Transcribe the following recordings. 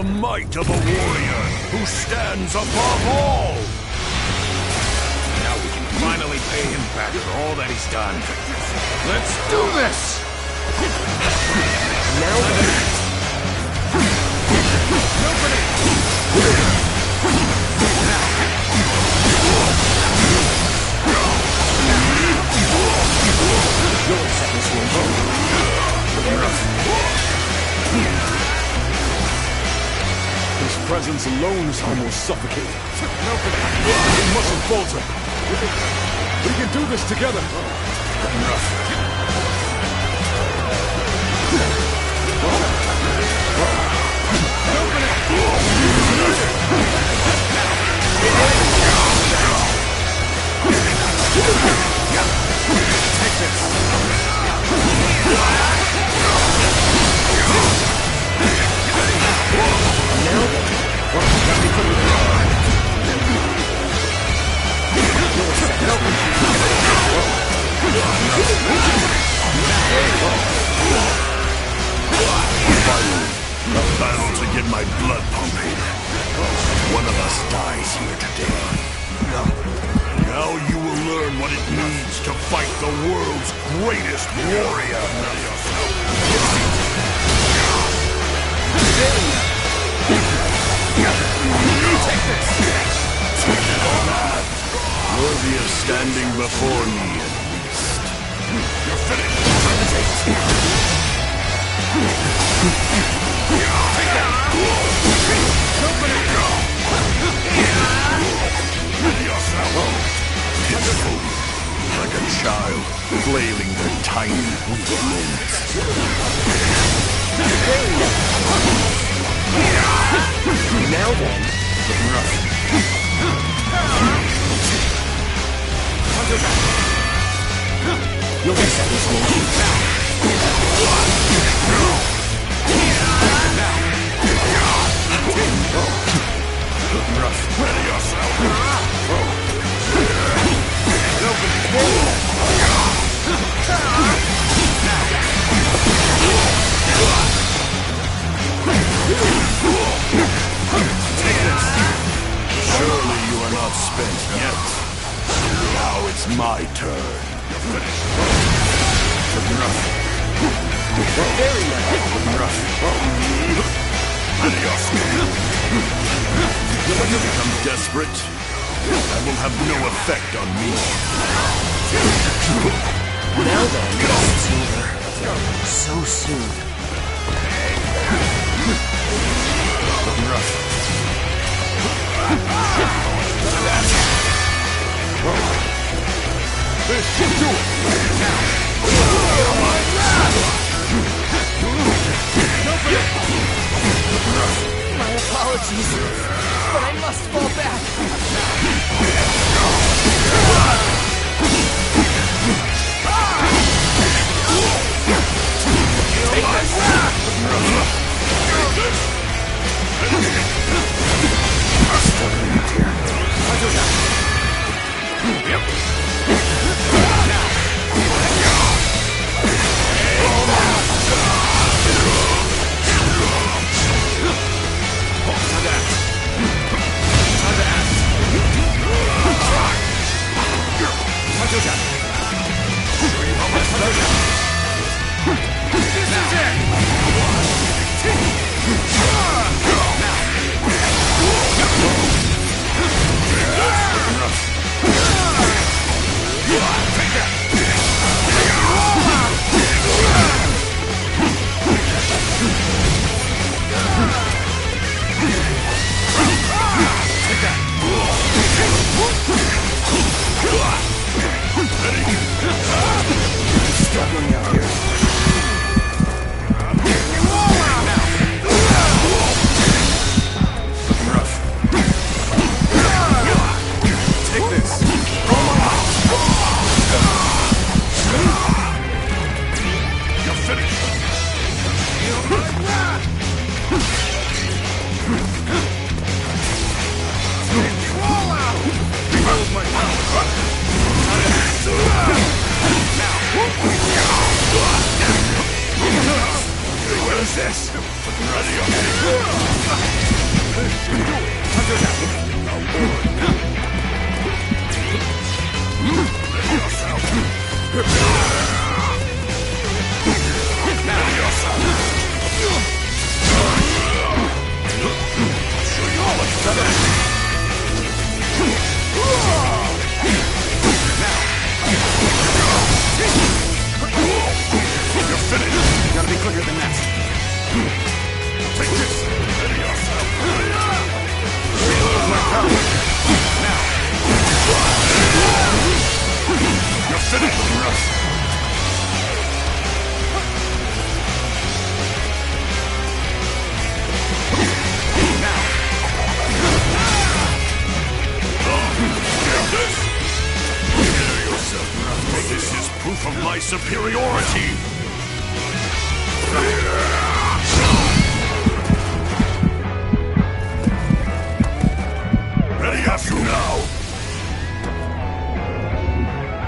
the might of a warrior who stands above all! Now we can finally pay him back for all that he's done. Let's do this! Now then. You'll accept this one. His presence alone is almost suffocating. We mustn't falter. We can do this together. Take A battle to get my blood pumping. One of us dies here today. Now you will learn what it means to fight the world's greatest warrior. Take this! Worthy of standing before me, at least. You're finished! Take that! Pitiful, like a child flailing their tiny weak limbs. Now then. You'll accept this one. Ready yourself! Surely you are not spent yet. Now it's my turn. You're finished. Very nice. Adios. When you become desperate, that will have no effect on me. Now then, it's over. So soon. This should do it. My apologies, but I must fall back. Take this! Struggling out here. Take this! You're finished! Behold my power! Now! is this? Ready up. You're finished. Gotta be quicker than that. Take this. Ready yourself. Reload my power. Now. You're finished, Russ. This is proof of my superiority! Ready up you now!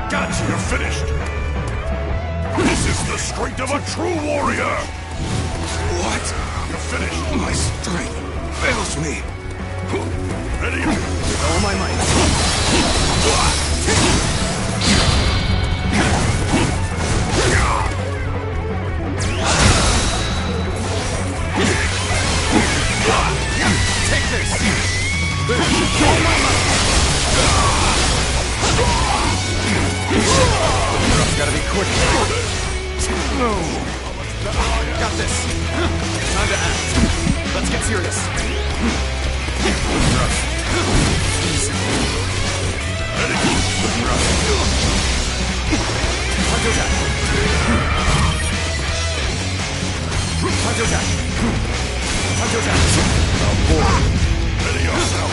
Gotcha! You're finished! This is the strength of a true warrior! What? You're finished! My strength fails me. Ready up! With all my might. Take this! Gotta be quick. Got this! Time to act. Let's get serious. Counter attack. Counter attack. Counter attack. Ready yourself!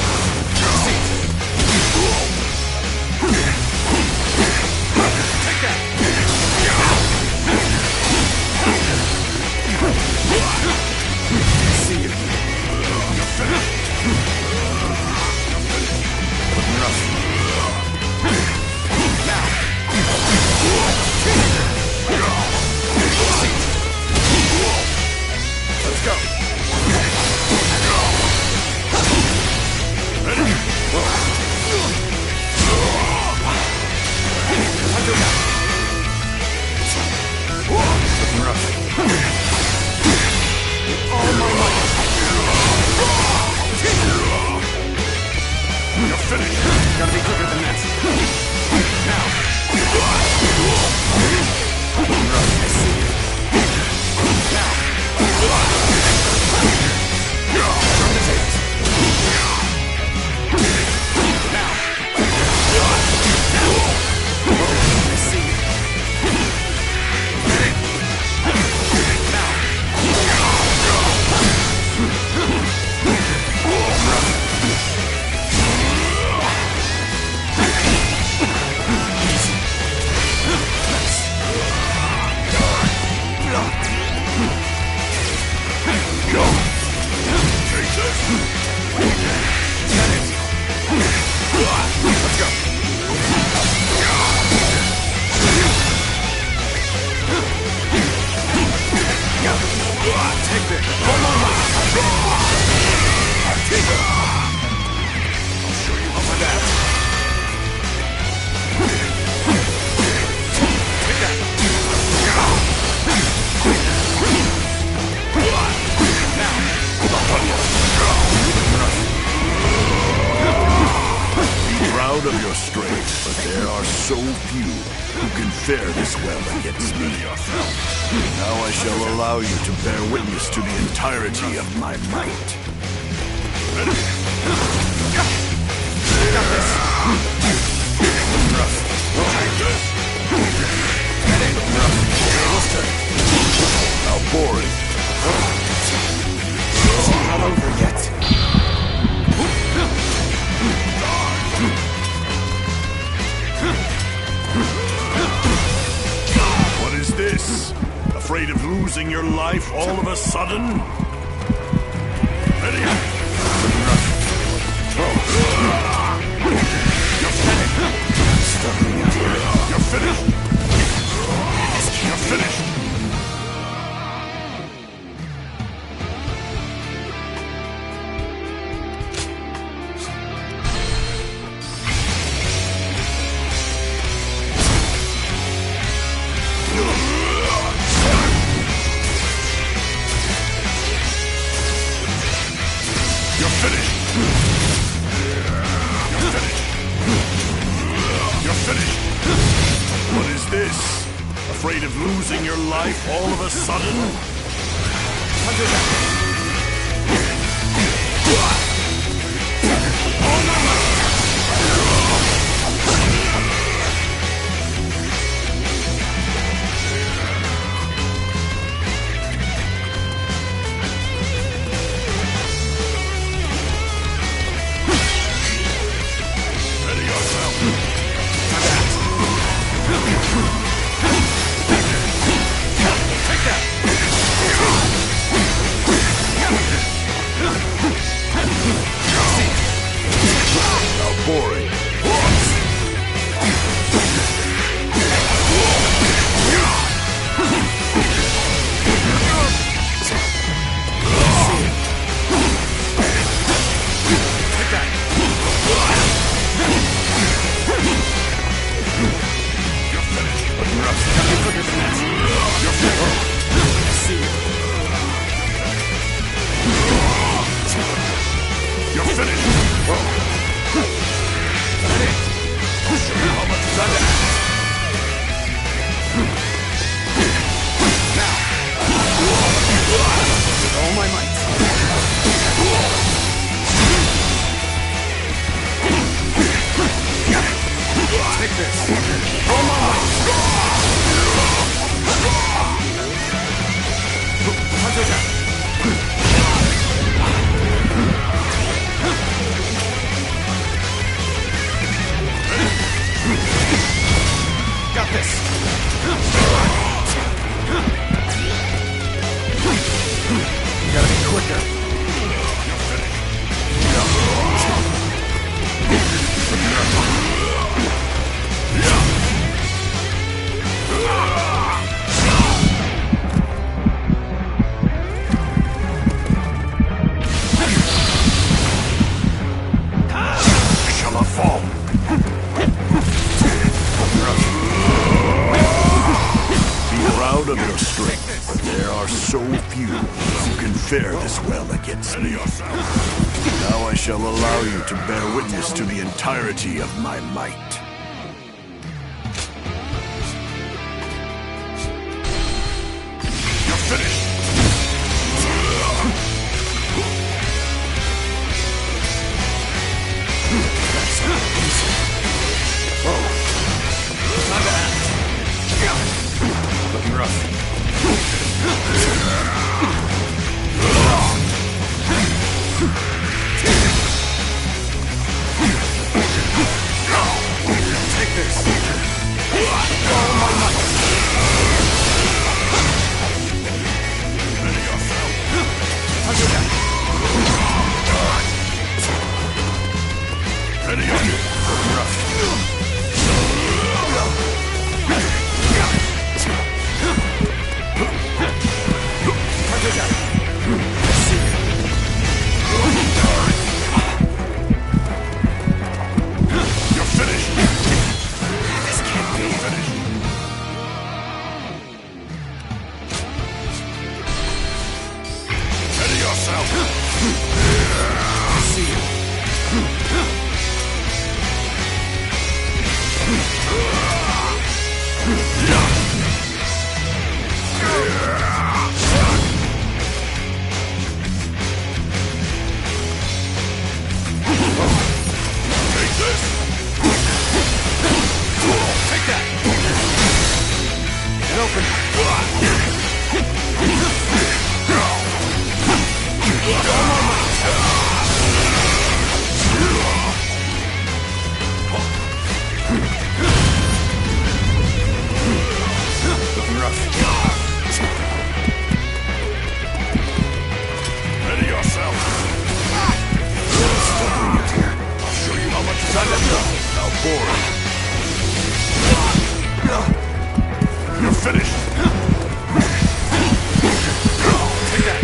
Take that! See you. Let's go! You're finished! Gotta be quicker than that. Now! I see you. Turn the tables! Now! I see you. Let's go! Take this! Hold on! I'll show you how that. Take that! Be proud of your strength, but there are so few who can fare this well against me. Now I shall allow you to bear witness to the entirety of my might. Got this! How boring. It's not over yet. What is this? Afraid of losing your life all of a sudden? Ready? You're finished. You're finished. afraid of losing your life all of a sudden? Ready yourself. Take that! How boring. Take that! You're finished. Looking rough. Got me quicker than that. You're finished. I see you. You're finished. That's it. I'll show you how much is under that. Now. With all my might. Take this. All my might. Hunter down. Got this. You gotta be quicker. Shall I fall? Be proud of your strength, but there are so few who can fare this well against me. Now I shall allow you to bear witness to the entirety of my might. You're finished! Time to act. Looking rough. Take this. All my might. Ready yourself. Hunter down. Ready yourself. Looking rough. Hunter down. I see you. You're finished. This can't be. Finished. Ready yourself. I see you. Take this. Take that. Get open. Looking rough. Ready yourself. I'll show you how much time I've got. How boring. You're finished. Take that.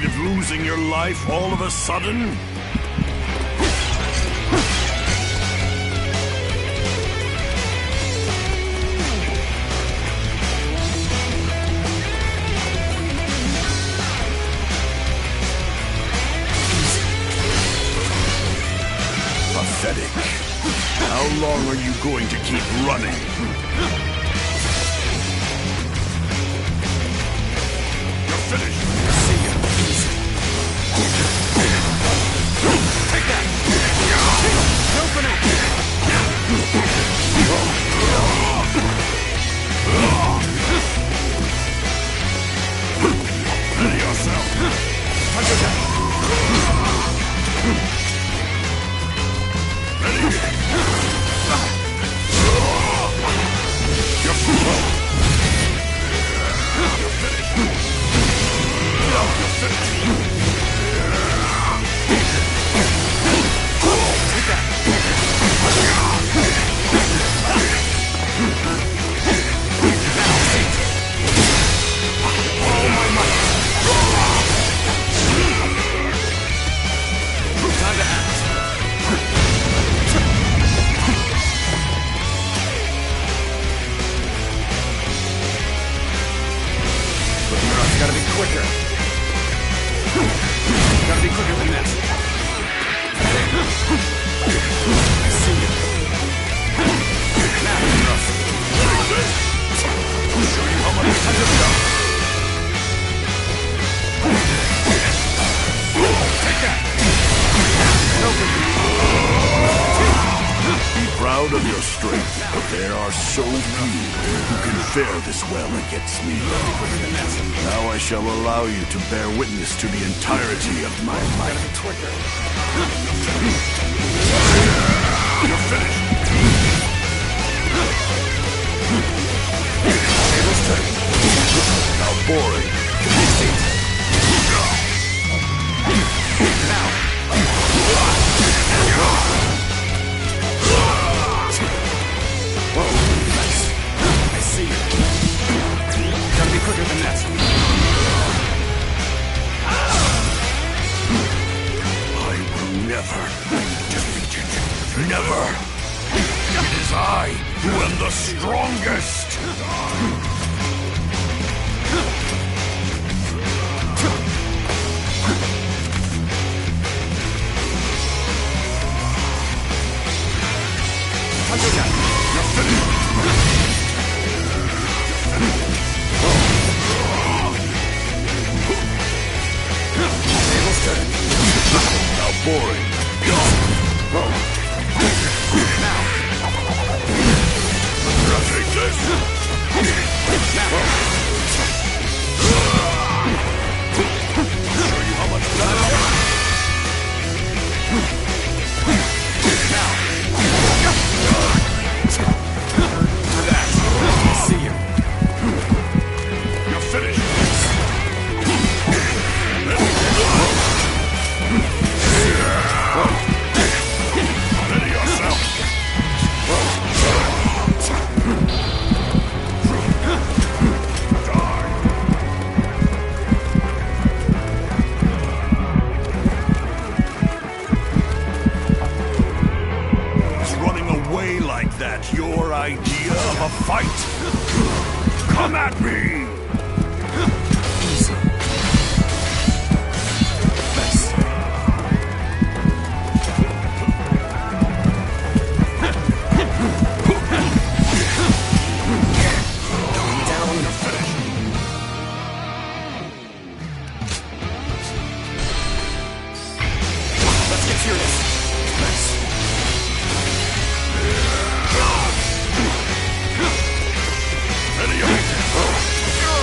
afraid of losing your life all of a sudden? Pathetic. How long are you going to keep running? You're finished. See ya. Take that. No finish. Ready yourself. Punch it down. Ready? You're finished. You're finished. Take that. All my might. Time to act. Gotta be quicker. Gotta be quicker than this. I see you. Now, Russ. Take this. I'll show you how much time you've got. Take that. No Be proud of your strength. There are so few who can fare this well against me. Now I shall allow you to bear witness to the entirety of my might. quicker. You're finished. Table's turning. How boring. Now. Whoa, nice. I see you. Gotta be quicker than that. I will never be defeated. Never. It is I who am the strongest. You're finished. Table's turning. How boring. Now. Take this. Show you how much time. I see you. You're finished. Ready yourself. Is running away like that your idea of a fight? Come at me! Easy. Nice. Going down. Let's get serious. Nice. Ready up.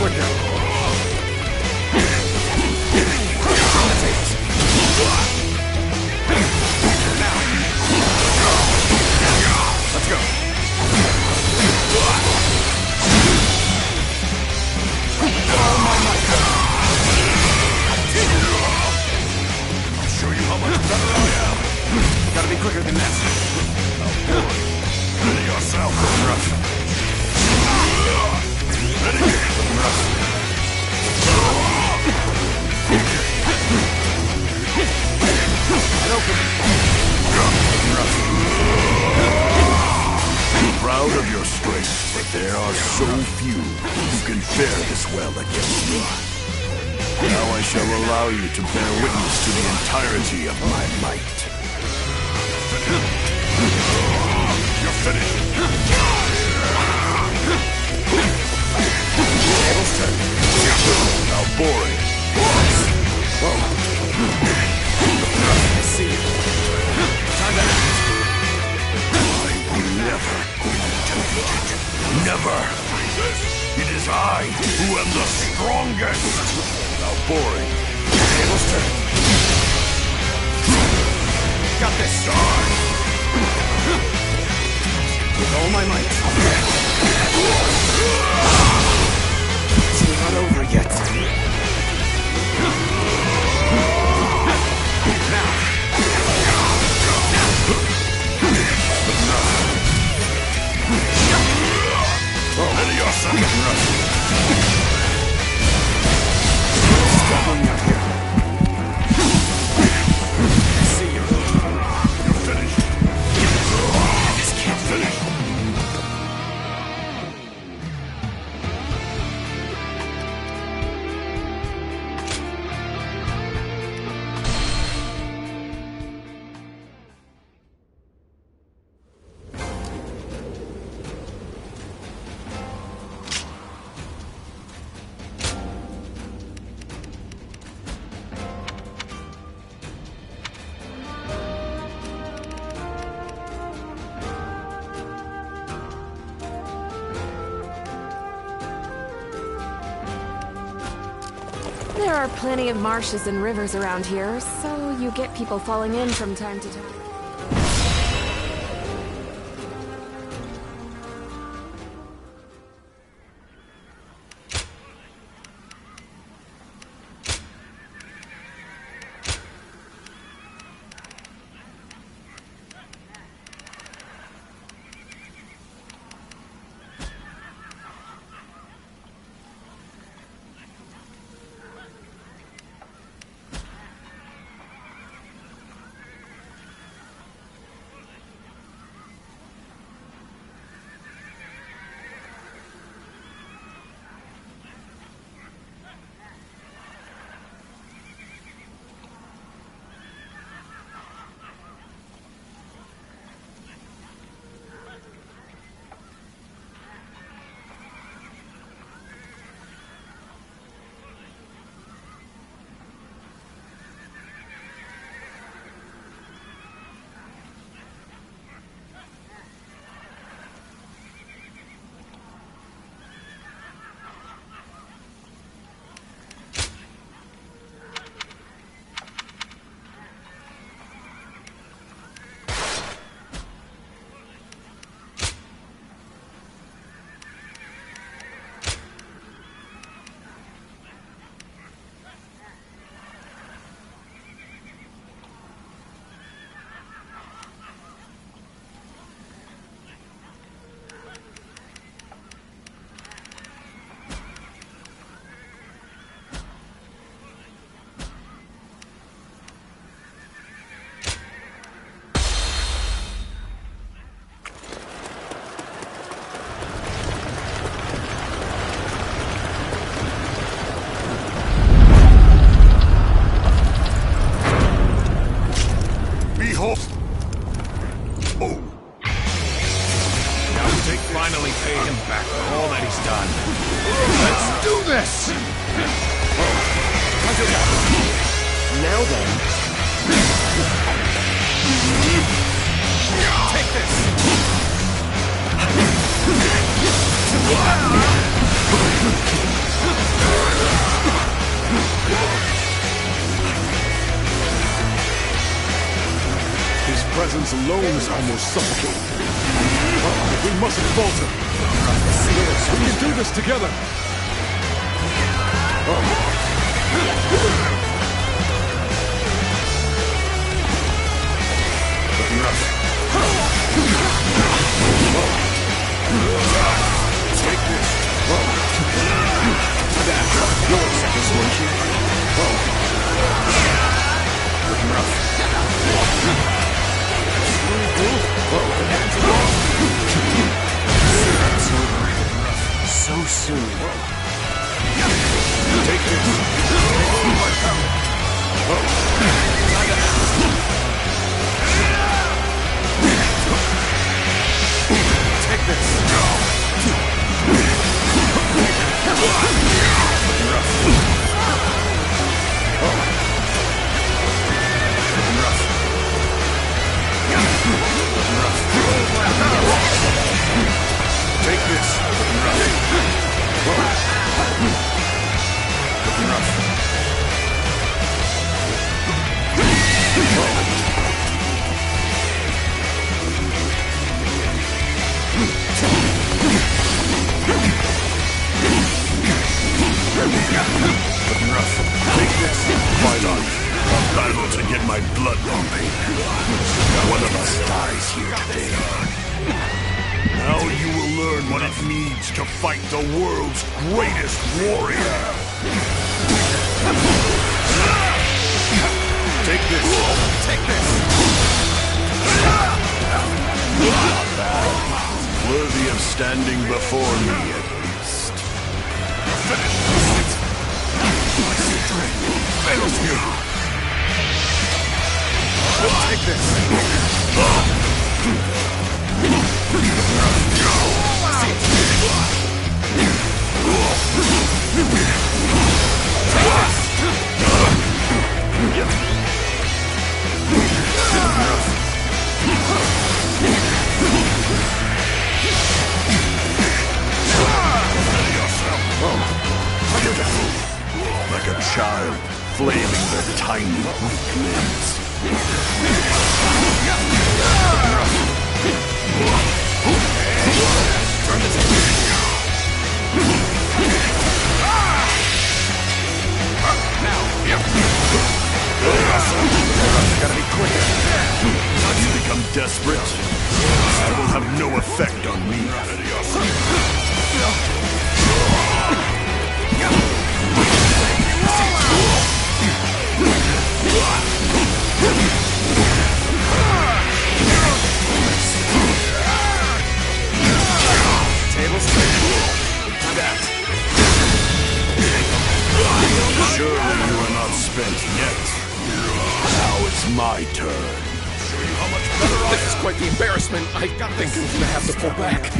quicker. Now. Let's go. All my might. I'll show you how much better I am. Gotta be quicker than that. Ready yourself. Rough. Ready. Rough. Wide open. Rough. I'm proud of your strength, but there are so few who can fare this well against me. Now I shall allow you to bear witness to the entirety of my might. You're finished. Table's turn. Now boring. Whoa. I see you. Time to act. I will never quit until defeated. Never. It is I who am the strongest. Now boring. Table's turn. Got this. With all my might. It's not over yet. Now. Ready yourself. Stop on me out here. I see you. You're finished. This can't Finished. There are plenty of marshes and rivers around here, so you get people falling in from time to time. finally pay him back for all that he's done. Let's do this! Now then. Take this! presence alone is almost suffocating. We mustn't falter. We can do this together. Looking rough. Take this. That. Your second sword here. Looking rough. It's over. So soon. Take this. Take this. Take this. Looking rough. Looking rough. Take this. Fight on. A battle to get my blood pumping. One of us dies here today. Now you will learn what it means to fight the world's greatest warrior. Take this. Take this. Not bad. Worthy of standing before me, at least. Finish. Fails you. Take this. Like a child, flailing their tiny, weak limbs. Turn the table. Now, gotta be quicker. When you become desperate, that will have no effect on me. Surely you are not spent yet. Now it's my turn. This is quite the embarrassment. I think I'm gonna have to pull back.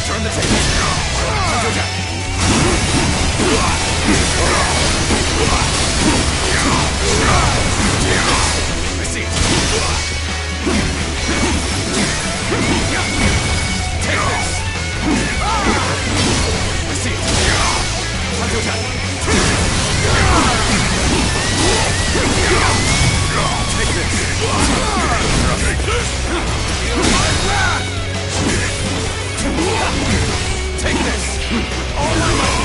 Turn the table. I see it. Take this. I see it. Take this. Take this. Feel my wrath. Take this. All my might.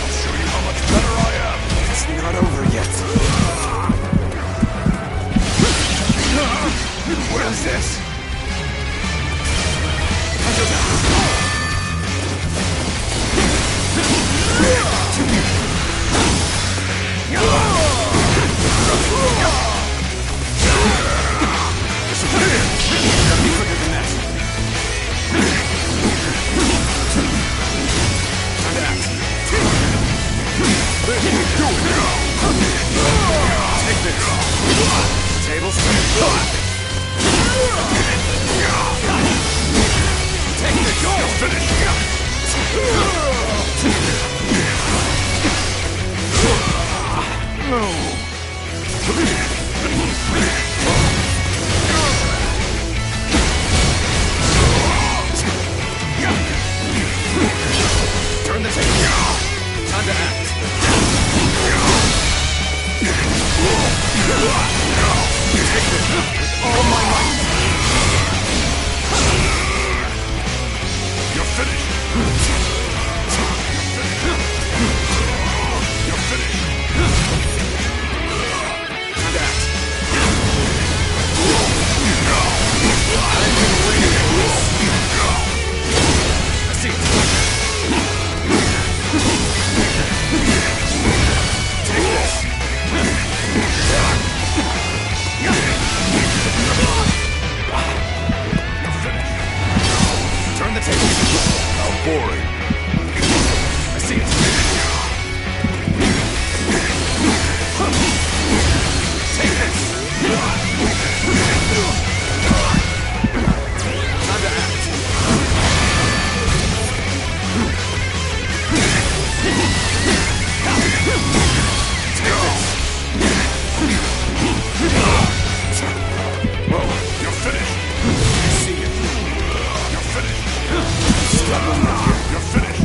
I'll show you how much better I am. It's not over yet. What is this? Take this. Tables. all my might. You're finished. You're finished. Time to act. I've been waiting for this. I see it. Take this. Turn the table. How boring. I see it. Take this. Time to act. Take this. Whoa, you're finished. I see it. You're finished. Struggling with you. You're finished.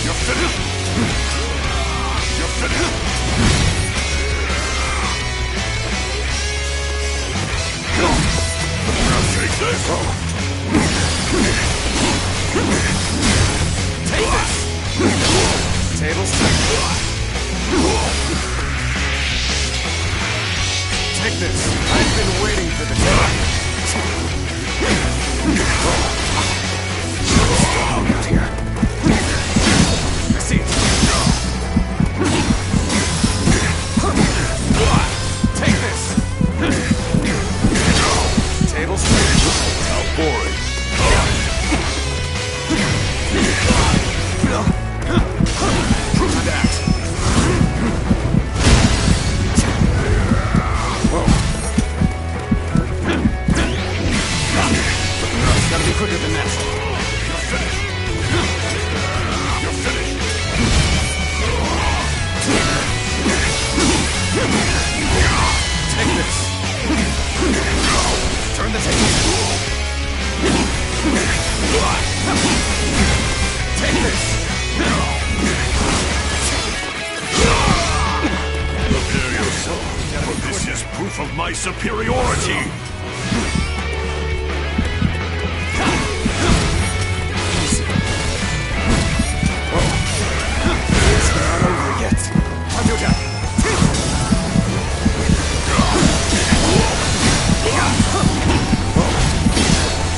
You're finished. You're finished. Now take this. Take this. Tables turned. Take this. I've been waiting for this. Struggling out here. I see it. Take this. Tables turned. How boring. Time to act. Whoa. It's gotta be quicker than that. You're finished. You're finished. Take this. Turn the table. Take this. Prepare yourself, for this is proof of my superiority. Easy. Whoa. It's not over yet. Time to attack.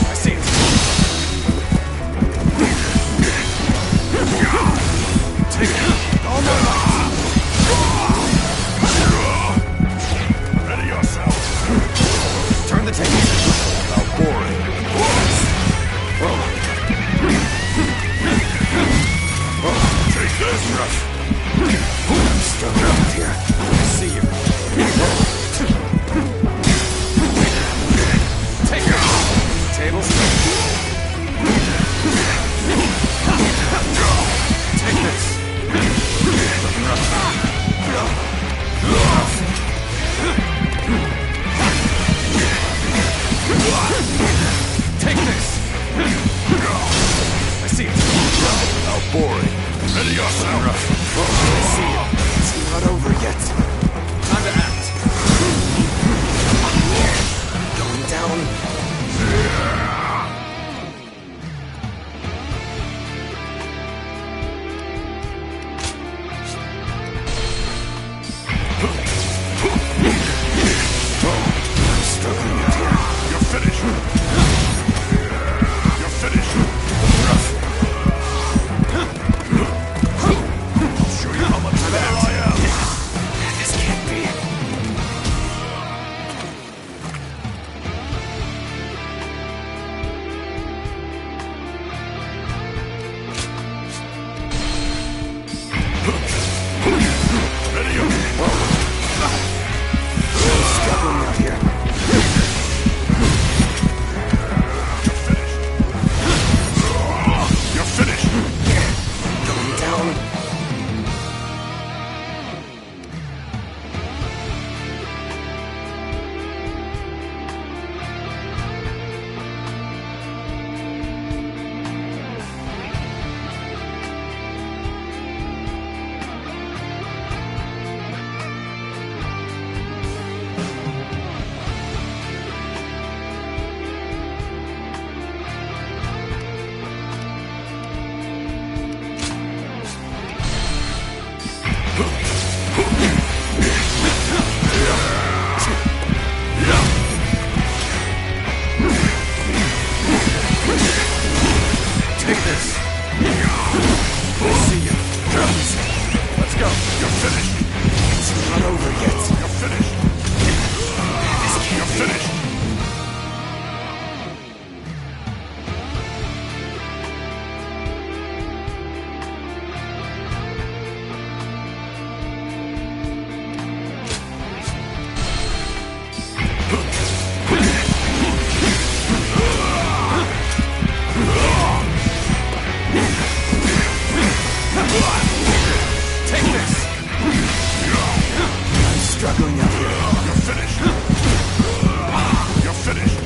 I see it. Take it. All my might. Ready yourself. Turn the table. How boring. Whoa. Take this. I'm struggling out here. I see you. Take it. Tables. Take this. Looking rough. Take this. I see it. How boring. Ready yourself. I see it. It's not over yet. Time to act. Going down. I'm struggling out here. You're finished. You're finished. Rough. I'll show you how much better I am. finished! Take this! I'm struggling out here. You're finished! You're finished!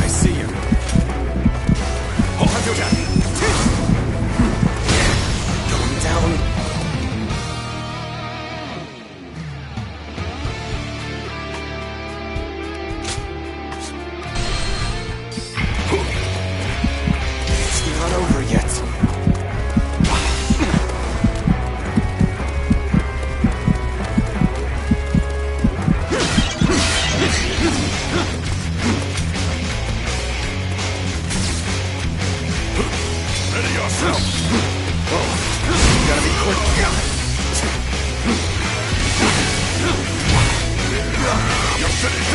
I see you. Going down. It's not over yet. Ready yourself! Gotta be quick. You're finished!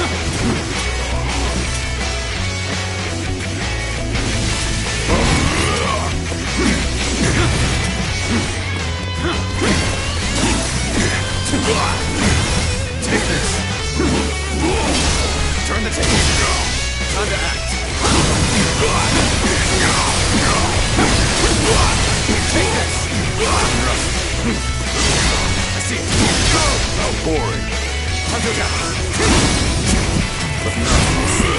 Take this. Turn the table. Time to act. Take this. I see it. How boring! Time to attack. But nothing to see.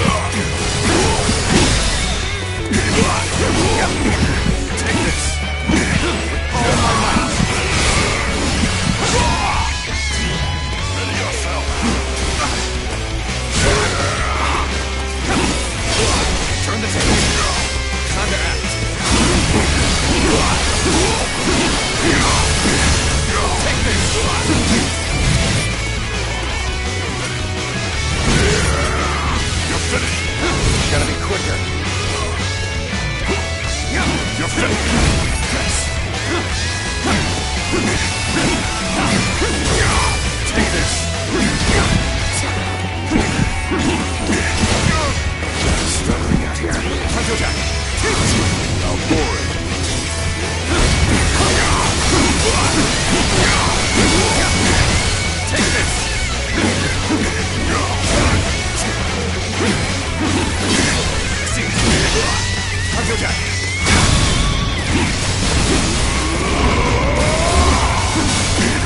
Take this. With all my might. Ready yourself! Turn the table. Time to act. Take this. You're finished! Gotta be quicker. You're finished! Take this. Struggling out here. Time to attack. How boring! Take this. See it. Time to attack.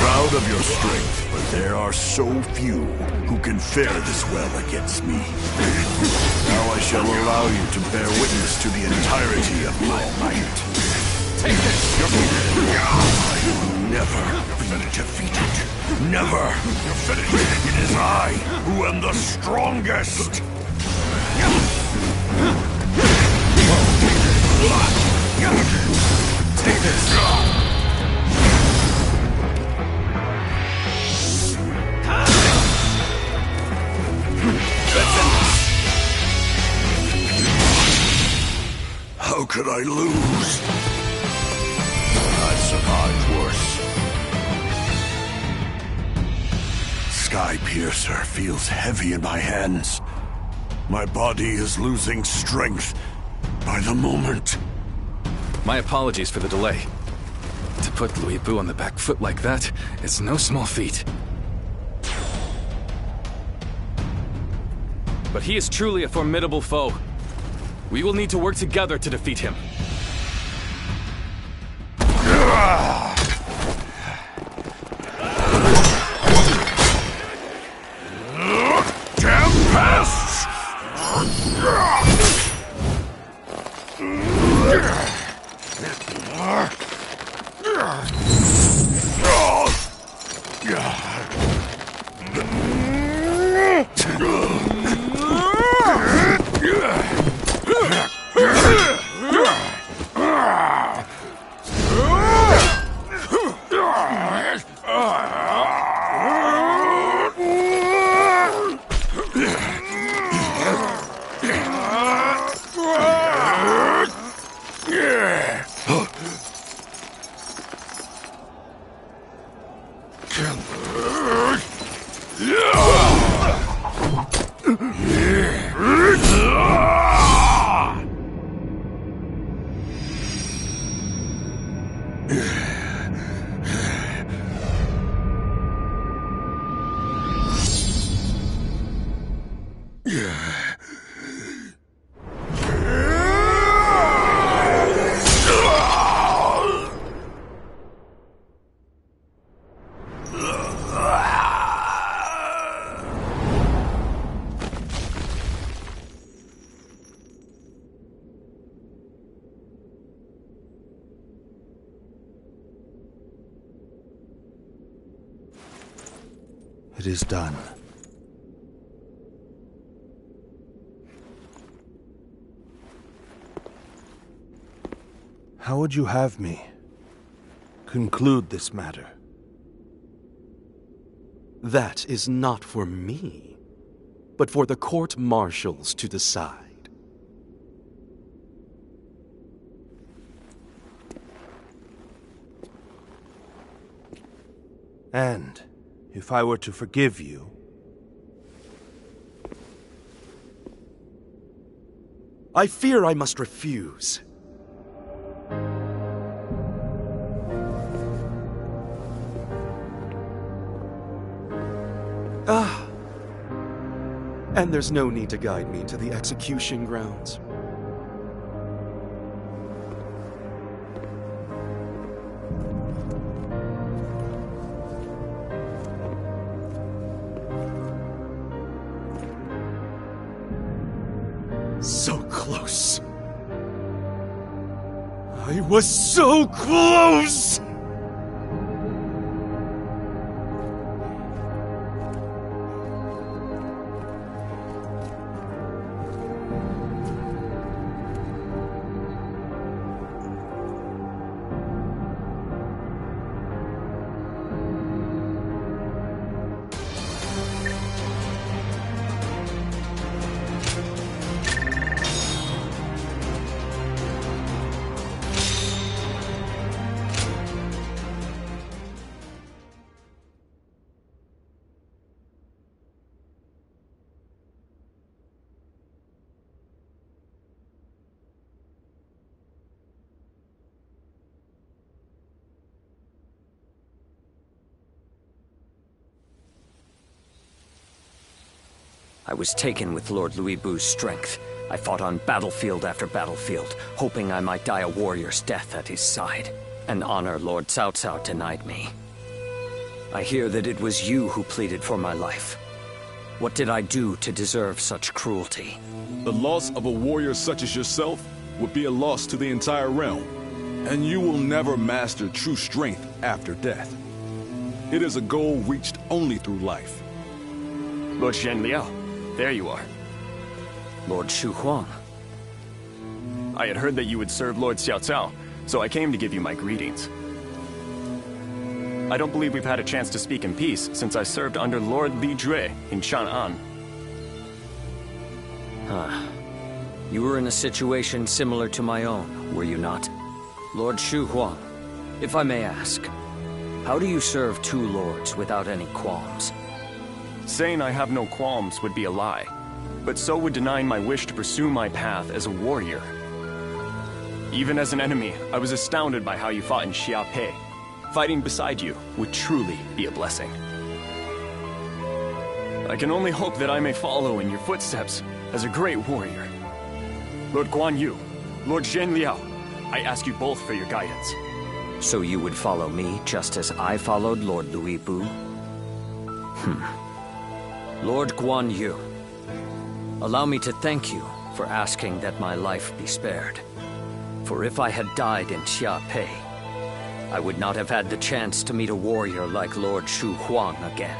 Proud of your strength, but there are so few who can fare this well against me. Now I shall allow you to bear witness to the entirety of my might. Take this. I will never be defeated. Never! You're finished! It is I who am the strongest! Take this. How could I lose? I survived worse. Sky Piercer feels heavy in my hands. My body is losing strength by the moment. My apologies for the delay. To put Louis Bu on the back foot like that is no small feat. But he is truly a formidable foe. We will need to work together to defeat him. Damn pests! It is done. How would you have me conclude this matter? That is not for me, but for the court-martials to decide. And if I were to forgive you, I fear I must refuse. And there's no need to guide me to the execution grounds. So close. I was so close! I was taken with Lord Louis Bu's strength. I fought on battlefield after battlefield, hoping I might die a warrior's death at his side. An honor Lord Cao Cao denied me. I hear that it was you who pleaded for my life. What did I do to deserve such cruelty? The loss of a warrior such as yourself would be a loss to the entire realm, and you will never master true strength after death. It is a goal reached only through life. Lord Zhenliao, there you are. Lord Shu Huang. I had heard that you would serve Lord Xiao Cao, so I came to give you my greetings. I don't believe we've had a chance to speak in peace since I served under Lord Li Jue in Chang'an. You were in a situation similar to my own, were you not? Lord Shu Huang, if I may ask, how do you serve two lords without any qualms? Saying I have no qualms would be a lie, but so would denying my wish to pursue my path as a warrior. Even as an enemy, I was astounded by how you fought in Xiaopei. Fighting beside you would truly be a blessing. I can only hope that I may follow in your footsteps as a great warrior. Lord Guan Yu, Lord Zhenliao, I ask you both for your guidance. So you would follow me just as I followed Lord Louis Bu? Lord Guan Yu, allow me to thank you for asking that my life be spared. For if I had died in Xiaopei, I would not have had the chance to meet a warrior like Lord Shu Huang again.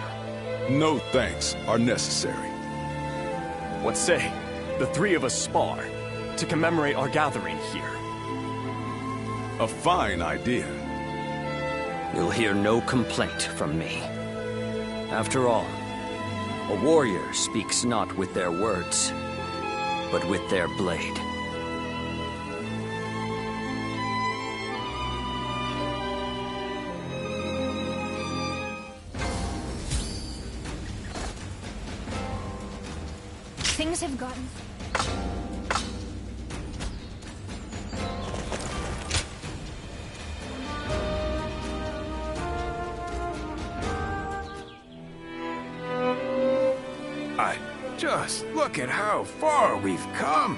No thanks are necessary. What say, the three of us spar to commemorate our gathering here? A fine idea. You'll hear no complaint from me. After all, a warrior speaks not with their words, but with their blade. Things have gotten... Just look at how far we've come.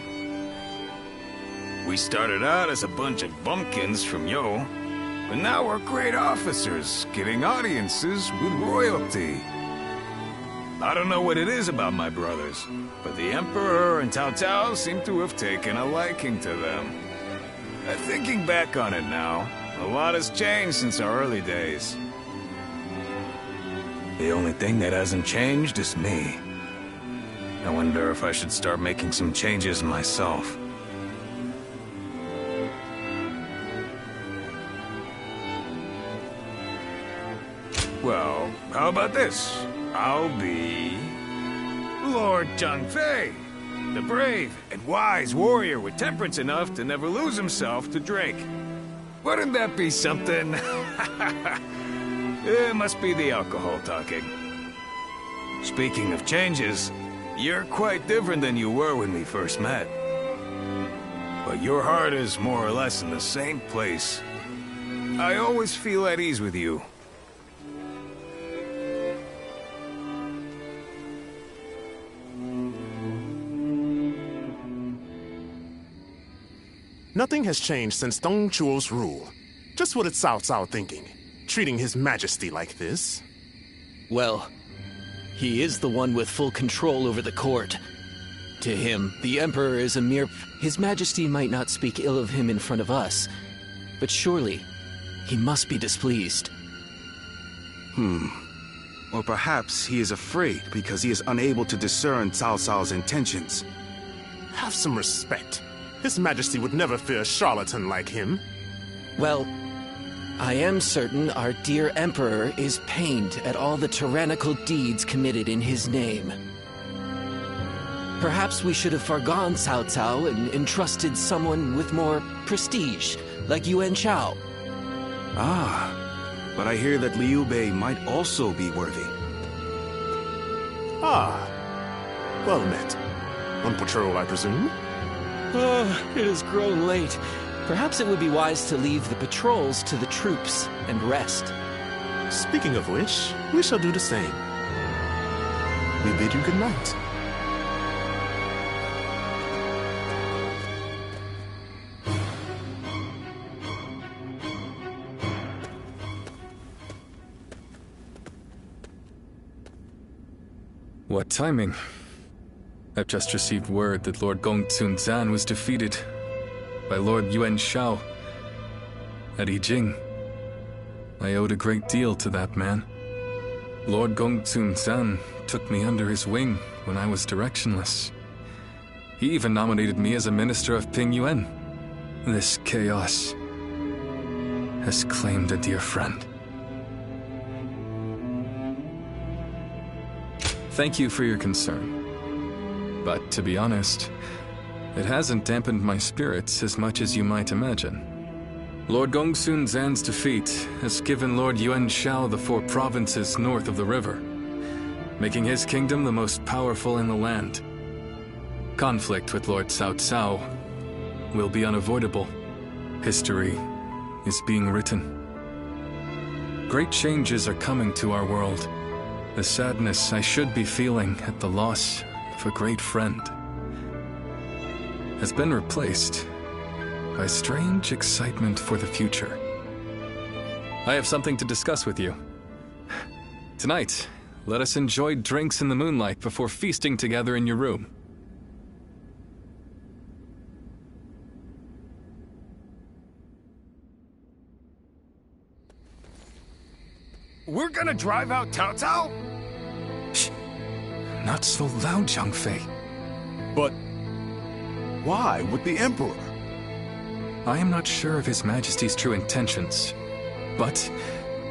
We started out as a bunch of bumpkins from Yo, but now we're great officers, getting audiences with royalty. I don't know what it is about my brothers, but the Emperor and Cao Cao seem to have taken a liking to them. Thinking back on it now, a lot has changed since our early days. The only thing that hasn't changed is me. I wonder if I should start making some changes myself. Well, how about this? I'll be... Lord Zhangfei, the brave and wise warrior with temperance enough to never lose himself to drink. Wouldn't that be something? It must be the alcohol talking. Speaking of changes, you're quite different than you were when we first met. But your heart is more or less in the same place. I always feel at ease with you. Nothing has changed since Dong Chuo's rule. Just what is Cao Cao thinking? Treating His Majesty like this? Well, he is the one with full control over the court. To him, the Emperor is a mere... His Majesty might not speak ill of him in front of us, but surely he must be displeased. Or perhaps he is afraid because he is unable to discern Cao Cao's intentions. Have some respect. His Majesty would never fear a charlatan like him. Well, I am certain our dear Emperor is pained at all the tyrannical deeds committed in his name. Perhaps we should have forgone Cao Cao and entrusted someone with more prestige, like Yuan Shao. But I hear that Liu Bei might also be worthy. Well met. On patrol, I presume? It has grown late. Perhaps it would be wise to leave the patrols to the troops and rest. Speaking of which, we shall do the same. We bid you good night. What timing? I've just received word that Lord Gongsun Zan was defeated by Lord Yuan Shao at Yijing. I owed a great deal to that man. Lord Gongsun Zan took me under his wing when I was directionless. He even nominated me as a minister of Ping Yuan. This chaos has claimed a dear friend. Thank you for your concern. But to be honest, it hasn't dampened my spirits as much as you might imagine. Lord Gongsun Zan's defeat has given Lord Yuan Shao the 4 provinces north of the river, making his kingdom the most powerful in the land. Conflict with Lord Cao Cao will be unavoidable. History is being written. Great changes are coming to our world. The sadness I should be feeling at the loss of a great friend has been replaced by strange excitement for the future. I have something to discuss with you. Tonight, let us enjoy drinks in the moonlight before feasting together in your room. We're gonna drive out Cao Cao? Shh. Not so loud, Zhangfei. But why with the Emperor? I am not sure of His Majesty's true intentions, but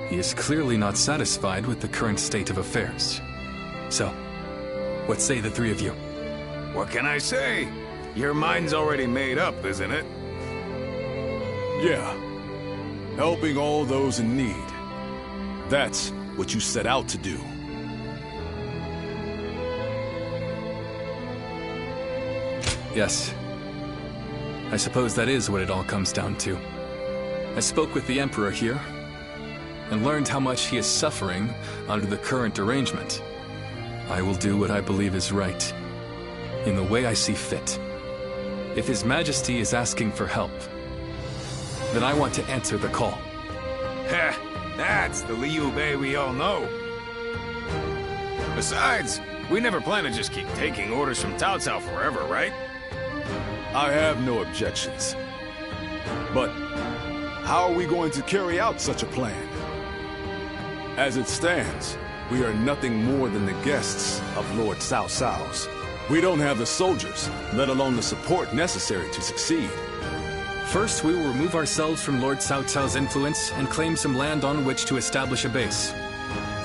he is clearly not satisfied with the current state of affairs. So, what say the 3 of you? What can I say? Your mind's already made up, isn't it? Yeah. Helping all those in need. That's what you set out to do. Yes. I suppose that is what it all comes down to. I spoke with the Emperor here, and learned how much he is suffering under the current arrangement. I will do what I believe is right, in the way I see fit. If His Majesty is asking for help, then I want to answer the call. Heh, that's the Liu Bei we all know. Besides, we never plan to just keep taking orders from Cao Cao forever, right? I have no objections. But how are we going to carry out such a plan? As it stands, We are nothing more than the guests of Lord Cao Cao's. We don't have the soldiers, let alone the support necessary to succeed. First, we will remove ourselves from Lord Cao Cao's influence and claim some land on which to establish a base.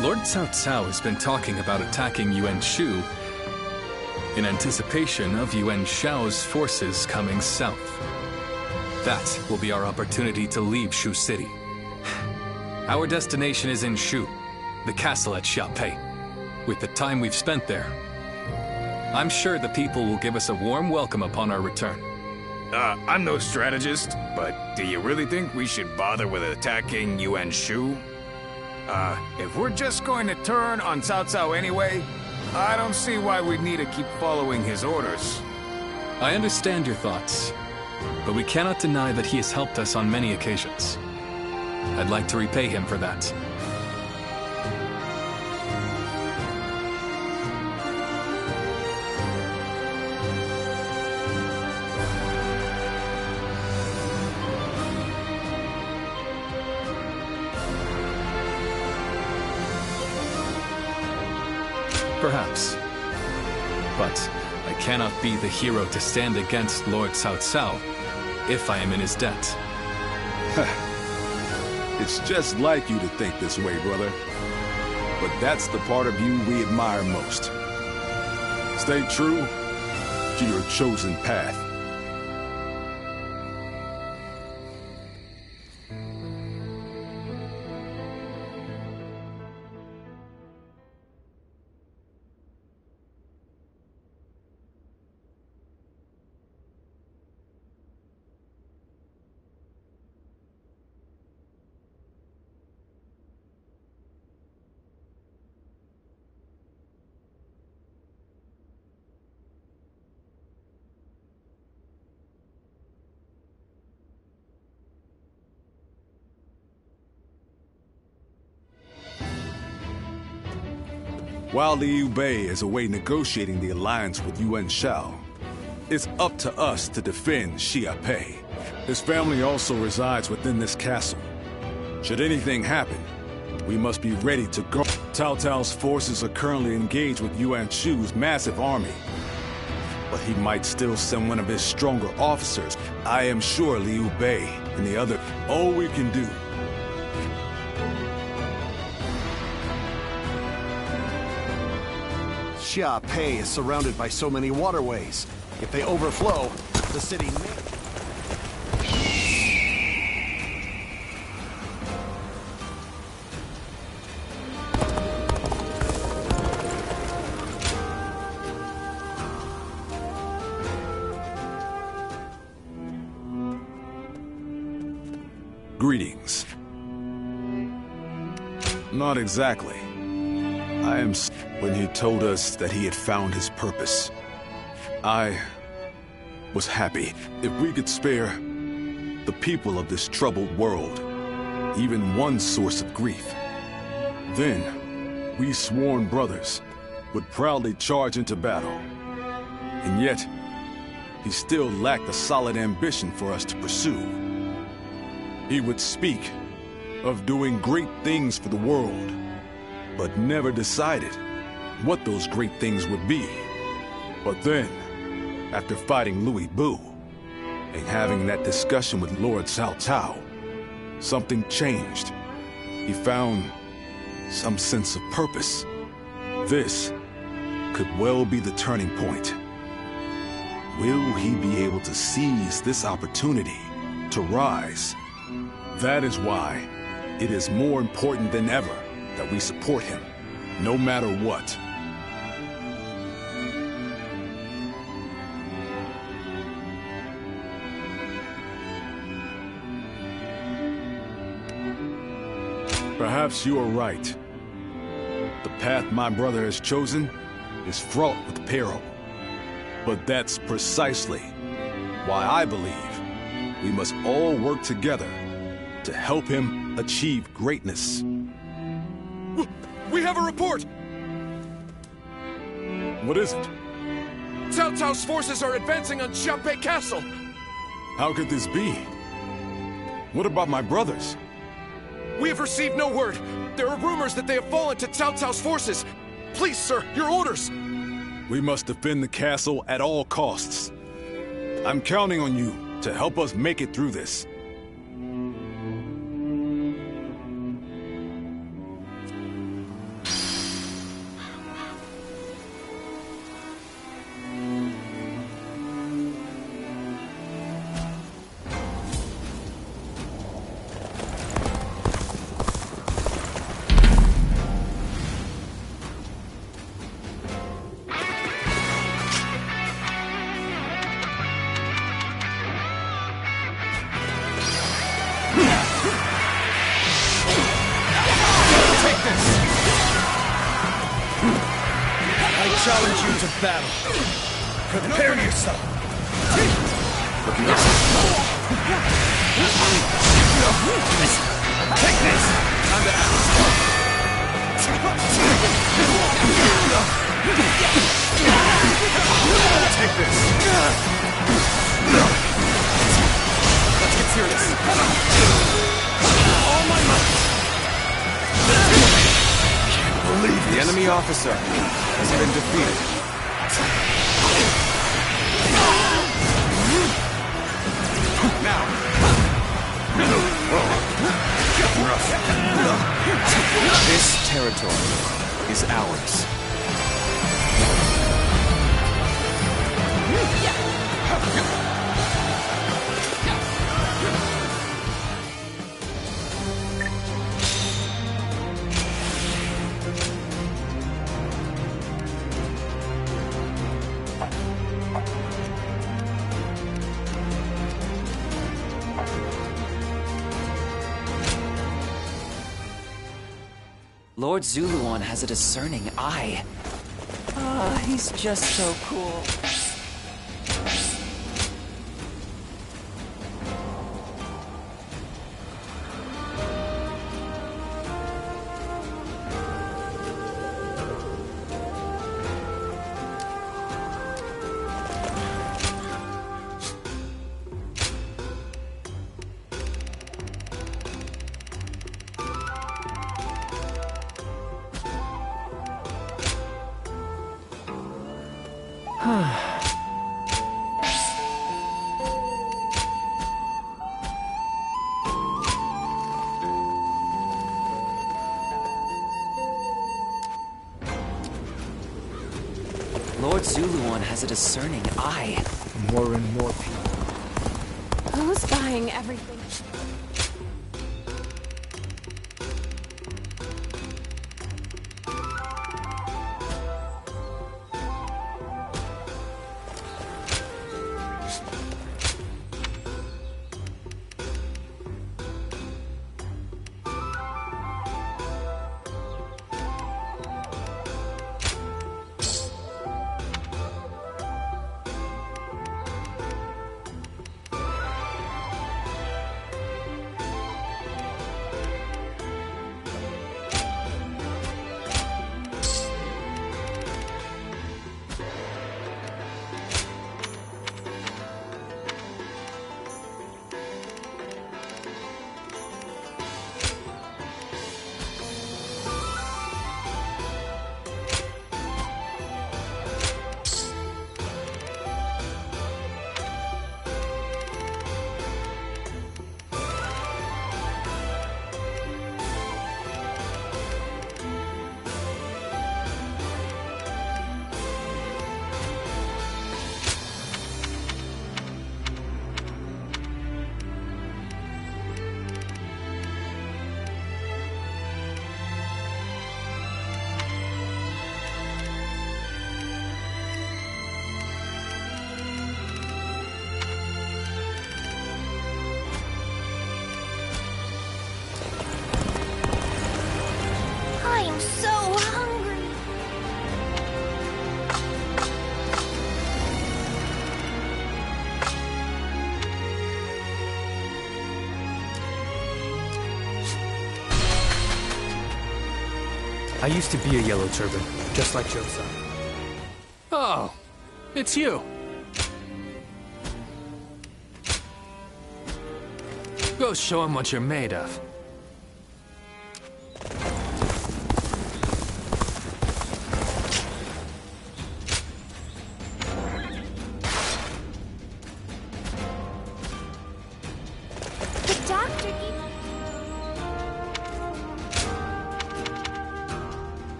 Lord Cao Cao has been talking about attacking Yuan Shu in anticipation of Yuan Shao's forces coming south. That will be our opportunity to leave Shu City. Our destination is in Shu, the castle at Xiaopei. With the time we've spent there, I'm sure the people will give us a warm welcome upon our return. I'm no strategist, but do you really think we should bother with attacking Yuan Shu? If we're just going to turn on Cao Cao anyway, I don't see why we'd need to keep following his orders. I understand your thoughts, but we cannot deny that he has helped us on many occasions. I'd like to repay him for that. Perhaps. But I cannot be the hero to stand against Lord Cao Cao if I am in his debt. It's just like you to think this way, brother. But that's the part of you we admire most. Stay true to your chosen path. While Liu Bei is away negotiating the alliance with Yuan Shao, it's up to us to defend Xiaopei. His family also resides within this castle. Should anything happen, we must be ready to go. Cao Cao's forces are currently engaged with Yuan Shu's massive army, but he might still send one of his stronger officers. I am sure Liu Bei and the other, all we can do. Xiaopei is surrounded by so many waterways. If they overflow, the city may... Greetings. Not exactly. I am... When he told us that he had found his purpose, I was happy. If we could spare the people of this troubled world even one source of grief, then we sworn brothers would proudly charge into battle. And yet, he still lacked a solid ambition for us to pursue. He would speak of doing great things for the world, but never decided what those great things would be. But then, after fighting Louis Bu, and having that discussion with Lord Cao Cao, something changed. He found some sense of purpose. This could well be the turning point. Will he be able to seize this opportunity to rise? That is why it is more important than ever that we support him, no matter what. Perhaps you are right. The path my brother has chosen is fraught with peril. But that's precisely why I believe we must all work together to help him achieve greatness. We have a report! What is it? Cao Cao's forces are advancing on Xiaopei Castle! How could this be? What about my brothers? We have received no word. There are rumors that they have fallen to Cao Cao's forces. Please, sir, your orders! We must defend the castle at all costs. I'm counting on you to help us make it through this. Challenge you to battle. Prepare yourself. Take this. Time to act. Take this. Let's get serious. All my might. The enemy officer has been defeated. Now. This territory is ours. Lord Zuluan has a discerning eye. Ah, he's just so cool. Lord Zuluan has a discerning eye. More and more people. Who's buying everything? I'm so hungry. I used to be a Yellow Turban, just like Joe-san. Oh, it's you. Go show him what you're made of.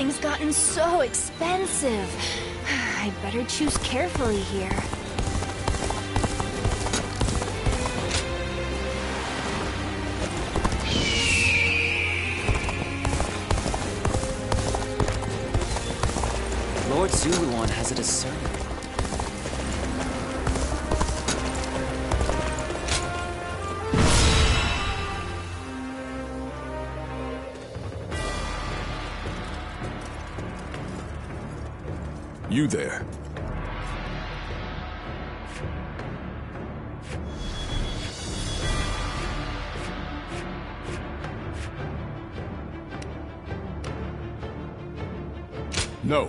Everything's gotten so expensive. I'd better choose carefully here. Lord Zuluan has a discernment. You there. No.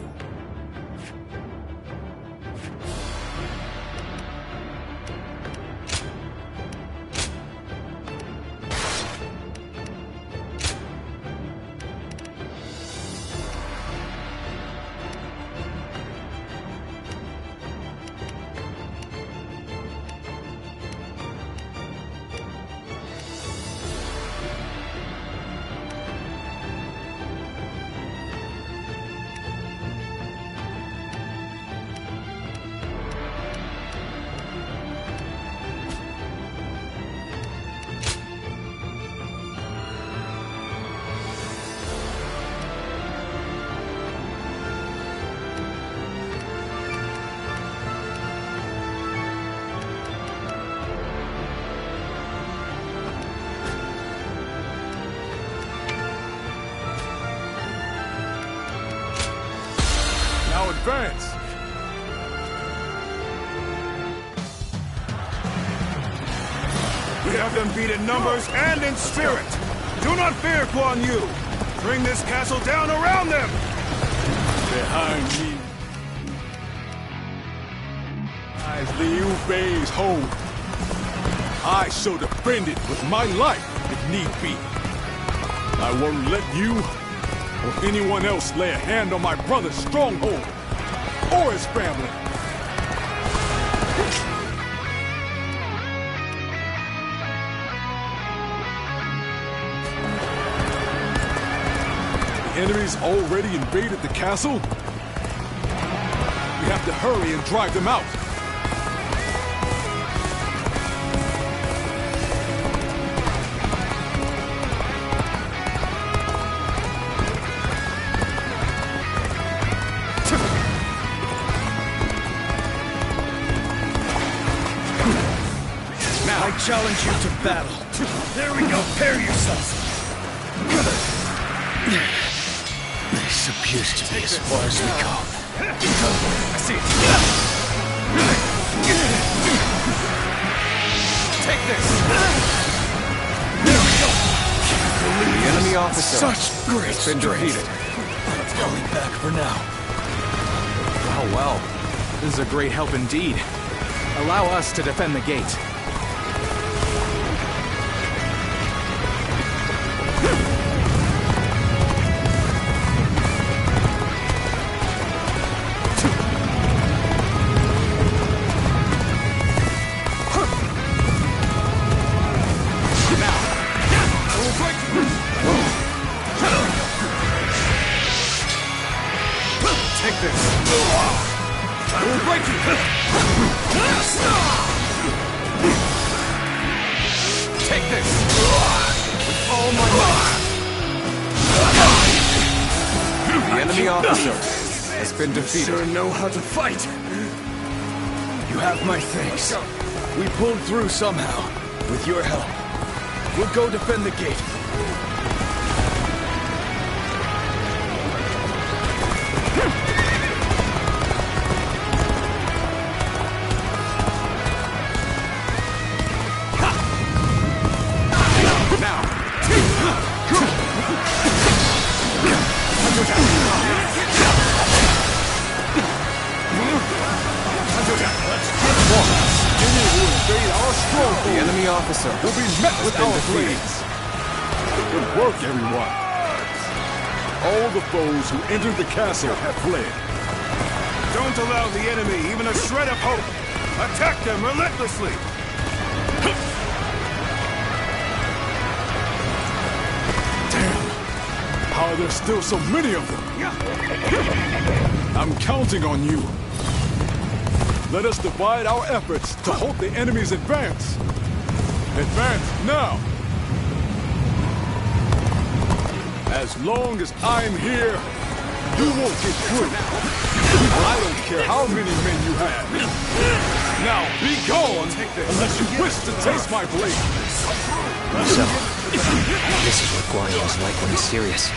Advance! We have them beat in numbers and in spirit! Do not fear, Guan Yu! Bring this castle down around them! Behind me lies Liu Bei's home. I shall defend it with my life, if need be. I won't let you or anyone else lay a hand on my brother's stronghold or his family. The enemy's already invaded the castle. We have to hurry and drive them out. I challenge you to battle. There we go, pair yourselves! This appears to be as far as we go. I see it. Take this! There we go! The enemy officer Such great has been defeated. Let's falling back for now. Oh well. This is a great help indeed. Allow us to defend the gate. Take this. I will break you. Take this. With all my might. The enemy officer has been defeated. You sure know how to fight. You have my thanks. We pulled through somehow. With your help. We'll go defend the gate. The enemy officer will be met with our defeat. Good work, everyone. All the foes who entered the castle have fled. Don't allow the enemy even a shred of hope! Attack them relentlessly! Damn! How are there still so many of them? I'm counting on you. Let us divide our efforts to halt the enemy's advance. Advance now! As long as I'm here, you won't get through. I don't care how many men you have. Now be gone, unless you wish to taste my blade. So, this is what Guan Ying's like when he's serious.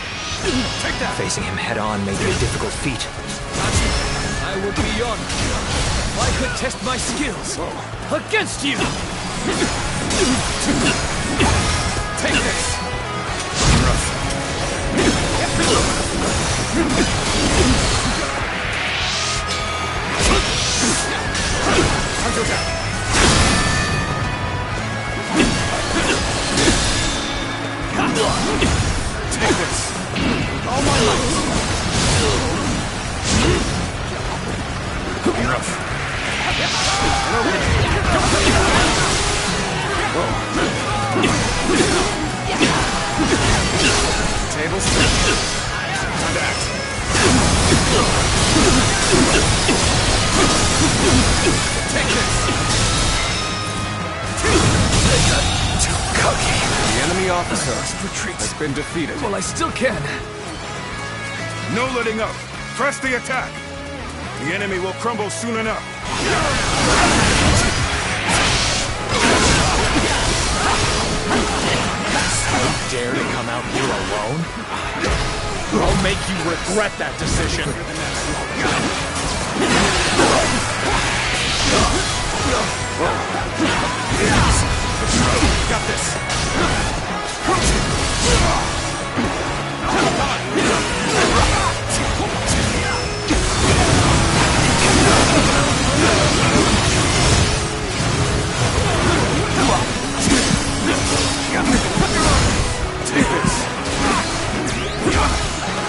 Facing him head-on may be a difficult feat. I would be honored if I could test my skills against you! Take this! Take this! All my life! Be rough. Tables. Time to act. Take this! Too cocky. The enemy officer has been defeated. Well, I still can. No letting up. Press the attack. The enemy will crumble soon enough. You dare to come out here alone? I'll make you regret that decision. Got this. Take this.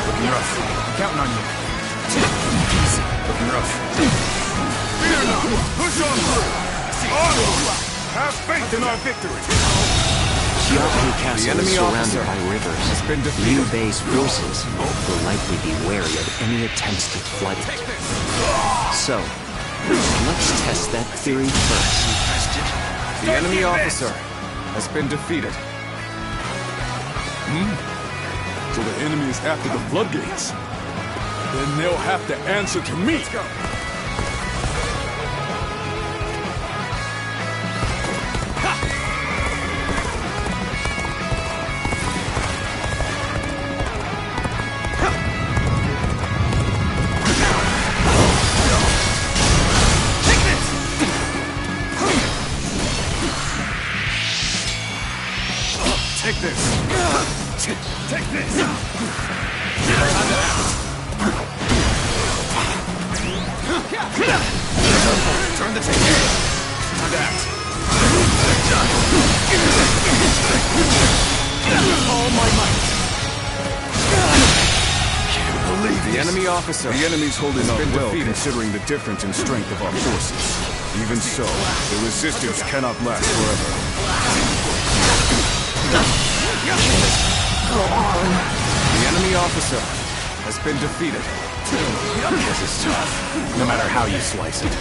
Looking rough. I'm counting on you. Looking rough. Fear not. Push on through. Onward. Have faith in our victory. Xiaopei Castle The enemy is surrounded officer by rivers. has been Liu defeated. Bei's forces will likely be wary of any attempts to flood it. So, let's test that theory first. The enemy officer has been defeated. So the enemy is after the floodgates. Then they'll have to answer to me. Let's go. Take this! Take this! Turn the tape! Time to act! All my might! Can't believe the enemy officer. The enemy's holding up well, defeated. considering the difference in strength of our forces. Even so, the resistance cannot last forever. The enemy officer has been defeated. This is tough, no matter how you slice it.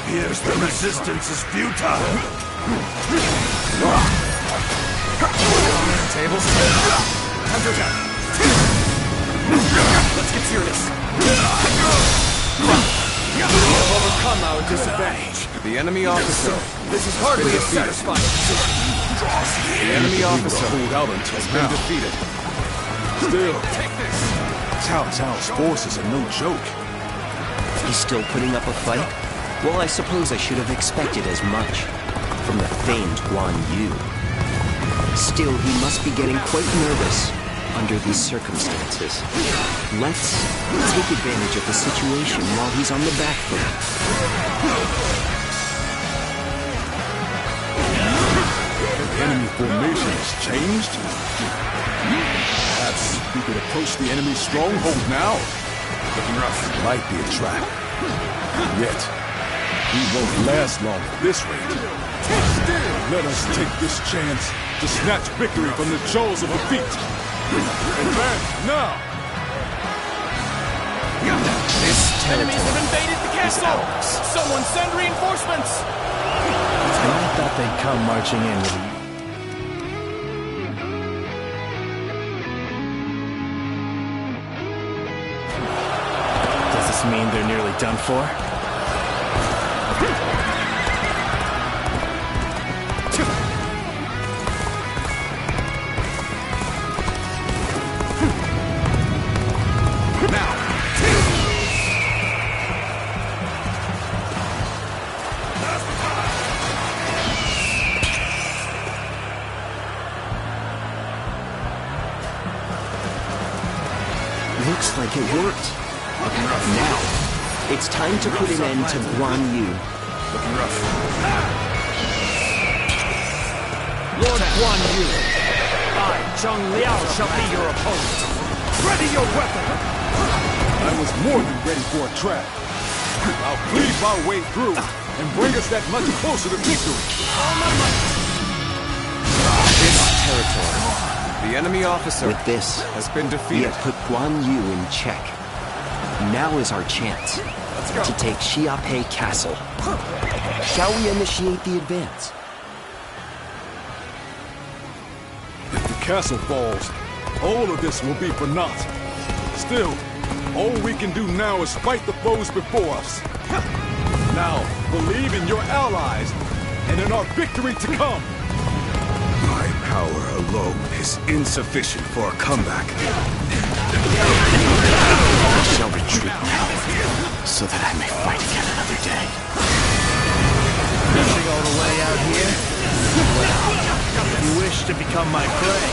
Here's the resistance is futile. Tables. Time to attack. Let's get serious. We have overcome our disadvantage. The enemy officer. This is hardly as satisfying. The enemy officer has been defeated. Still, Cao Cao's forces are no joke. He's still putting up a fight? Well, I suppose I should have expected as much from the famed Guan Yu. Still, he must be getting quite nervous under these circumstances. Let's take advantage of the situation while he's on the back foot. The enemy formation has changed. Perhaps we could approach the enemy's stronghold now. Looking rough. Might be a trap. Yet, we won't last long at this rate. Let us take this chance to snatch victory from the jaws of defeat. Advance, now! This Enemies have territory invaded the is castle! ours. Someone send reinforcements! I thought they'd come marching in with you. Does this mean they're nearly done for? Looks like it worked. Now, it's time to put an end to Guan Yu. Looking rough. Lord Guan Yu, I, Zheng Liao, shall be your opponent. Ready your weapon! I was more than ready for a trap. I'll cleave my way through and bring us that much closer to victory. This territory. The enemy officer With this, has been we defeated. have put Guan Yu in check. Now is our chance to take Xiaopei Castle. Shall we initiate the advance? If the castle falls, all of this will be for naught. Still, all we can do now is fight the foes before us. Now, believe in your allies and in our victory to come. My power alone is insufficient for a comeback. I shall retreat now, so that I may fight again another day. Rushing all the way out here? Well, if you wish to become my prey,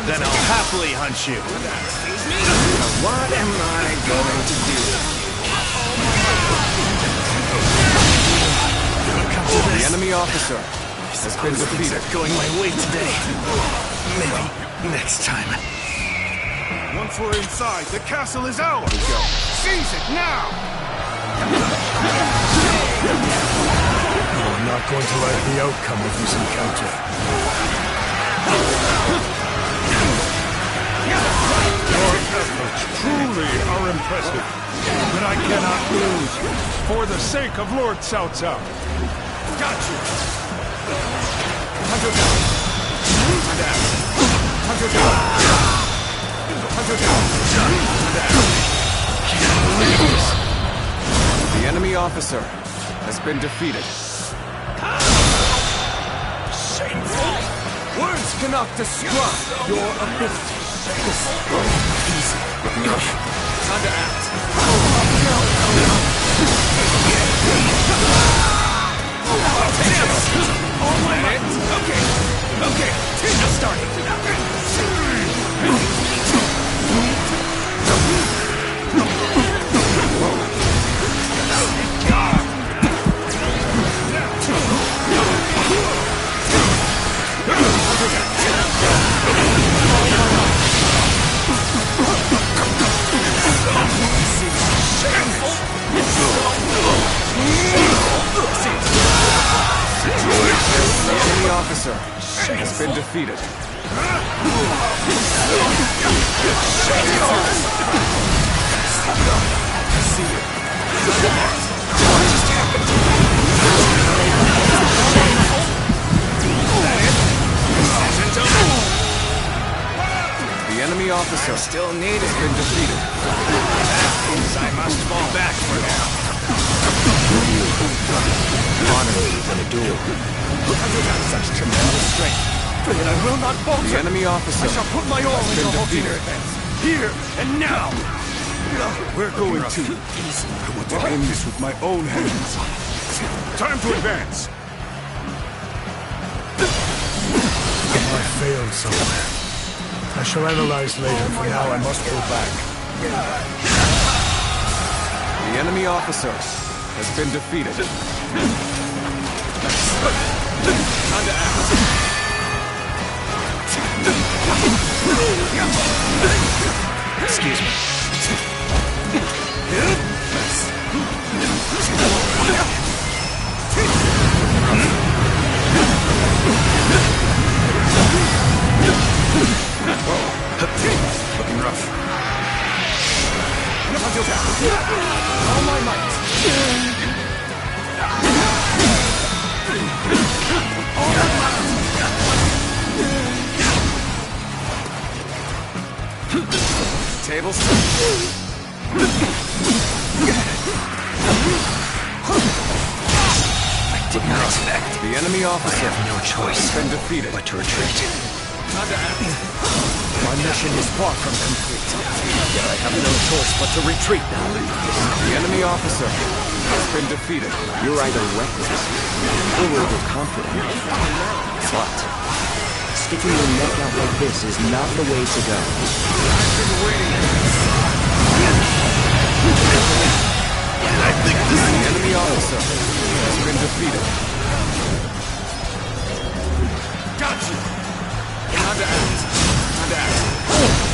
then I'll happily hunt you. What am I going to do? The enemy officer has been defeated. Going my way today. Maybe next time. Once we're inside, the castle is ours! Seize it now! I'm not going to like the outcome of this encounter. Your efforts truly are impressive, but I cannot lose for the sake of Lord Cao Cao. Got you! Hunter down! Hunter down! Hunter down! Hunter down! The enemy officer has been defeated. Shameful! Words cannot describe your ability. Easy. Time to act. All my might! Okay, okay, just starting. The enemy officer has been defeated. The enemy officer has been defeated. I must fall back for now. Honor in a duel. Such tremendous strength. And I will not falter. The enemy officer I shall put my all into halting defeated. your advance. Here and now. We're going to. I want to end this with my own hands. Time to advance. I failed somewhere. I shall analyze later. For now, I must go back. The enemy officer has been defeated. Time to act. Excuse me. All my might. Tables. I did not expect. The enemy officer. I have no choice has been defeated. but to retreat. Time to act. My mission is far from complete. Yet I have no choice but to retreat now. The enemy officer has been defeated. You're either reckless or overconfident. But sticking your neck out like this is not the way to go. I've been waiting. And I think this The enemy officer has been defeated. Got you! Time to act. Time to act.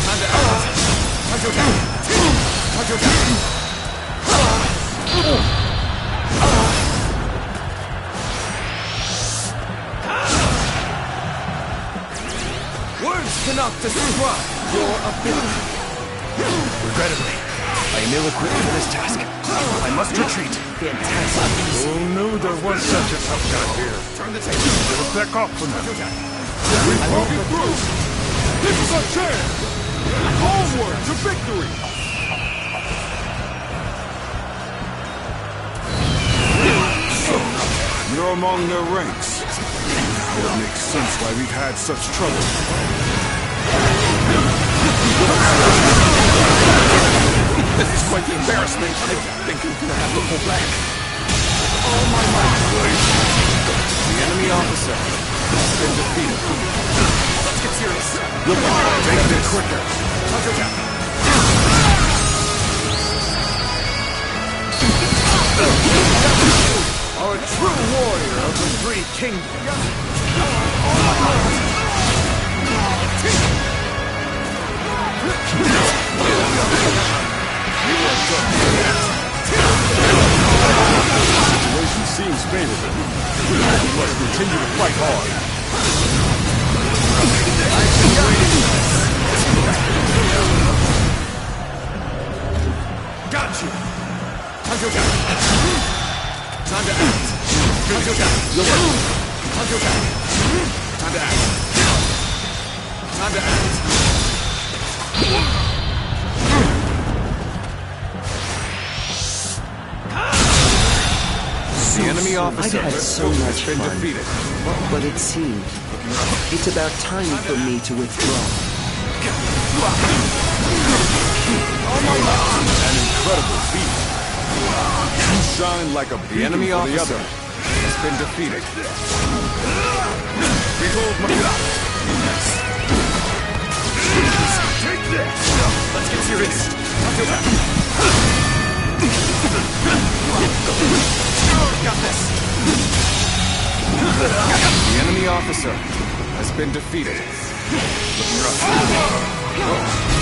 Time to act. Time to attack. Time to attack. Words cannot describe your ability. regrettably, I am ill-equipped for this task. I must retreat. Fantastic. who knew there was such a tough guy here? Turn the table. We'll back off for now. We broke it through. This is our chance! Onward to victory! So, you're among their ranks. Now it makes sense why we've had such trouble. This is quite the embarrassment. I think I'm gonna have to pull back. All my might. The enemy officer has been defeated. Let's get serious. Look, take it quicker. Are a true warrior of the Three Kingdoms. Situation seems favorable. We must continue to fight hard. Got you! Time to attack! Time to act! Time to attack! Time to attack! Time to act! Time to act! The enemy officer I've had so much has been fun, defeated. but it seemed it's about time for me to withdraw. An incredible feat. You shine like a The beacon enemy for the officer other. has been defeated. Behold my... Take this! Let's get serious. Got this. The enemy officer has been defeated. Looking rough.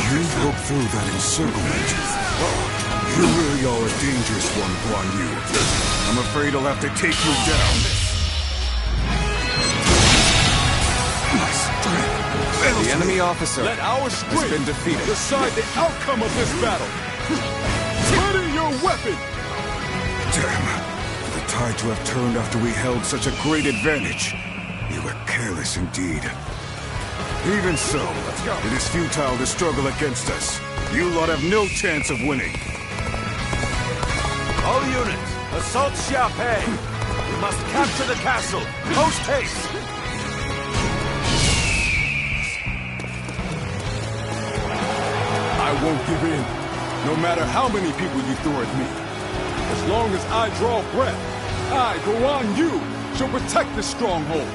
You broke through that encirclement. You really are a dangerous one, Guan Yu. I'm afraid I'll have to take you down. My strength. The enemy officer Let our has strength been defeated. decide the outcome of this battle. Ready your weapon! Damn. For the tide to have turned after we held such a great advantage. You were careless indeed. Even so, it is futile to struggle against us. You lot have no chance of winning. All units, assault Xiaopei. We must capture the castle. Post haste. I won't give in, no matter how many people you throw at me. As long as I draw breath, I, Guan Yu, shall protect this stronghold.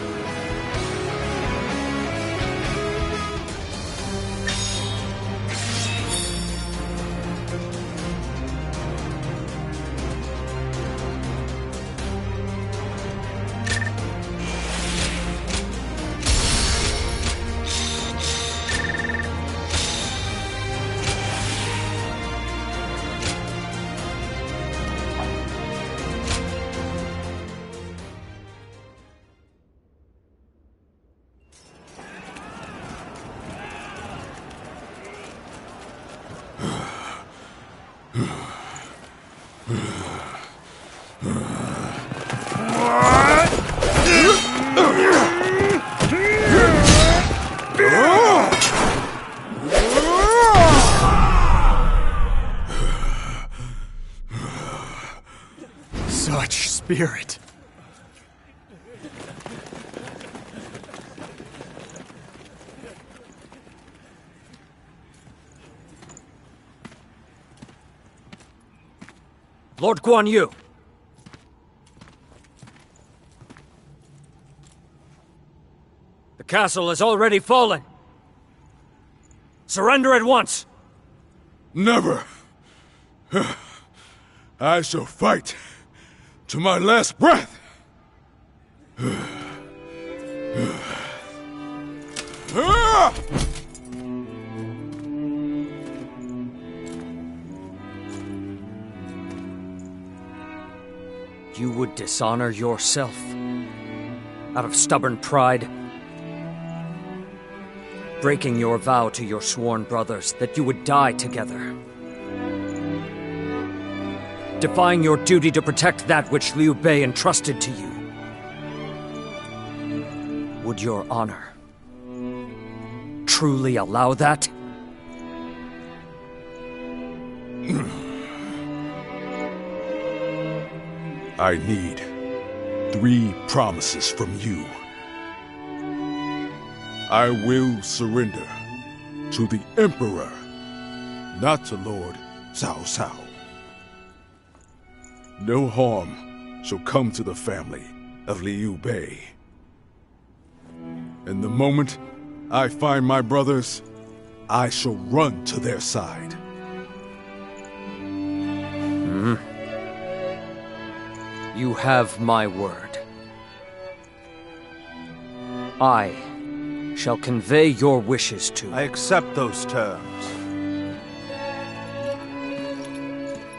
spirit. Lord Guan Yu! The castle has already fallen. Surrender at once! Never! I shall fight to my last breath! You would dishonor yourself out of stubborn pride, breaking your vow to your sworn brothers that you would die together, defying your duty to protect that which Liu Bei entrusted to you. Would your honor truly allow that? I need 3 promises from you. I will surrender to the Emperor, not to Lord Cao Cao. No harm shall come to the family of Liu Bei. And the moment I find my brothers, I shall run to their side. You have my word. I shall convey your wishes to... I accept those terms.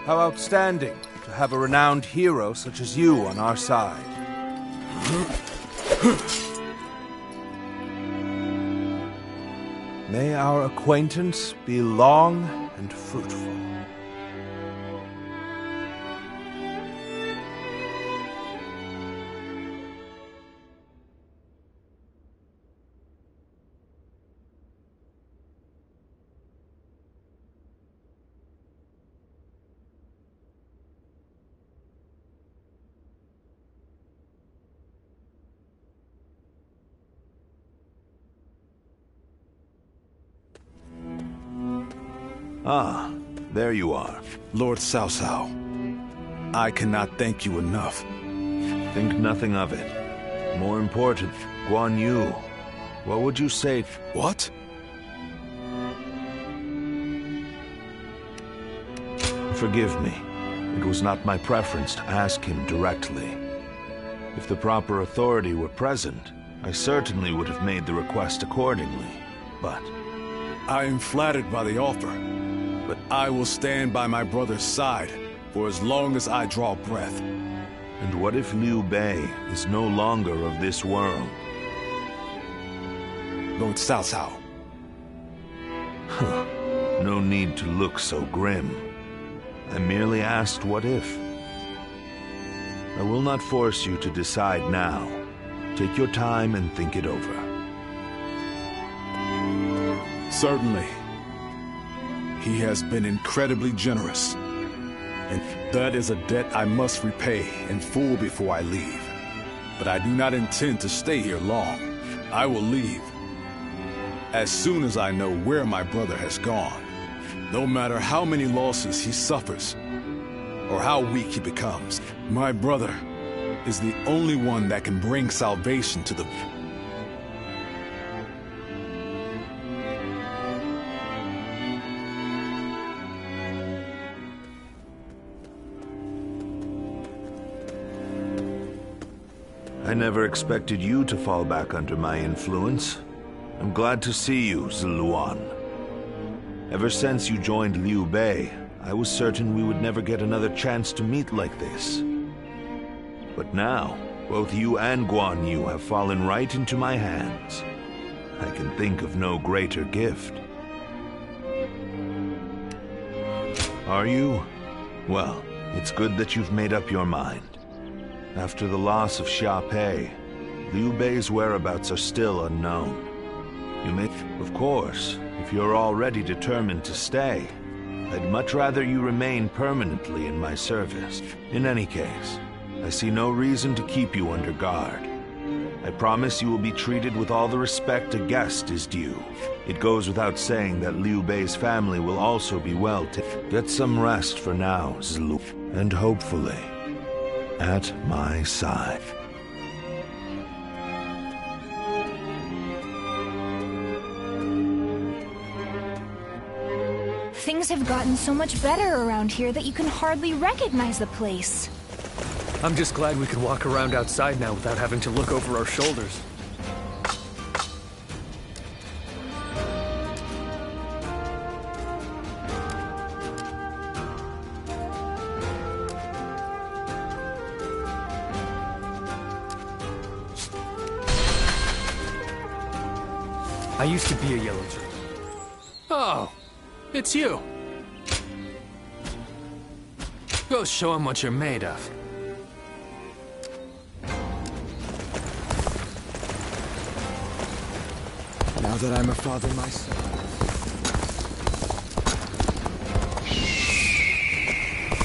How outstanding to have a renowned hero such as you on our side. May our acquaintance be long and fruitful. Ah, there you are. Lord Cao Cao. I cannot thank you enough. Think nothing of it. More important, Guan Yu. What would you say? What? Forgive me. It was not my preference to ask him directly. If the proper authority were present, I certainly would have made the request accordingly. But... I am flattered by the offer, but I will stand by my brother's side for as long as I draw breath. And what if Liu Bei is no longer of this world? Lord Cao Cao. No need to look so grim. I merely asked what if. I will not force you to decide now. Take your time and think it over. Certainly. He has been incredibly generous. And that is a debt I must repay in full before I leave. But I do not intend to stay here long. I will leave as soon as I know where my brother has gone. No matter how many losses he suffers, or how weak he becomes, my brother is the only one that can bring salvation to the... I never expected you to fall back under my influence. I'm glad to see you, Ziluan. Ever since you joined Liu Bei, I was certain we would never get another chance to meet like this. But now, both you and Guan Yu have fallen right into my hands. I can think of no greater gift. Are you? Well, it's good that you've made up your mind. After the loss of Xia Pei, Liu Bei's whereabouts are still unknown. You may... Of course, if you're already determined to stay, I'd much rather you remain permanently in my service. In any case, I see no reason to keep you under guard. I promise you will be treated with all the respect a guest is due. It goes without saying that Liu Bei's family will also be well taken. Get some rest for now, Zlu, and hopefully, at my side. Things have gotten so much better around here that you can hardly recognize the place. I'm just glad we can walk around outside now without having to look over our shoulders. I used to be a Yellow Turtle. Oh, it's you. Go show him what you're made of. Now that I'm a father myself.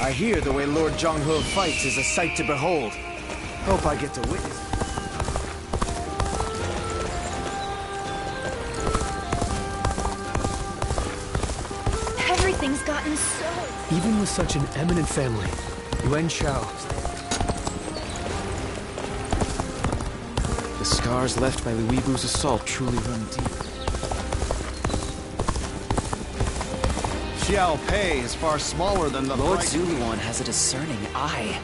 I hear the way Lord Zhonghe fights is a sight to behold. Hope I get to witness it. Everything's gotten so... Even with such an eminent family, Yuan Shao. The scars left by Lu Bu's assault truly run deep. Xiao Pei is far smaller than the Lord Zuluan has a discerning eye.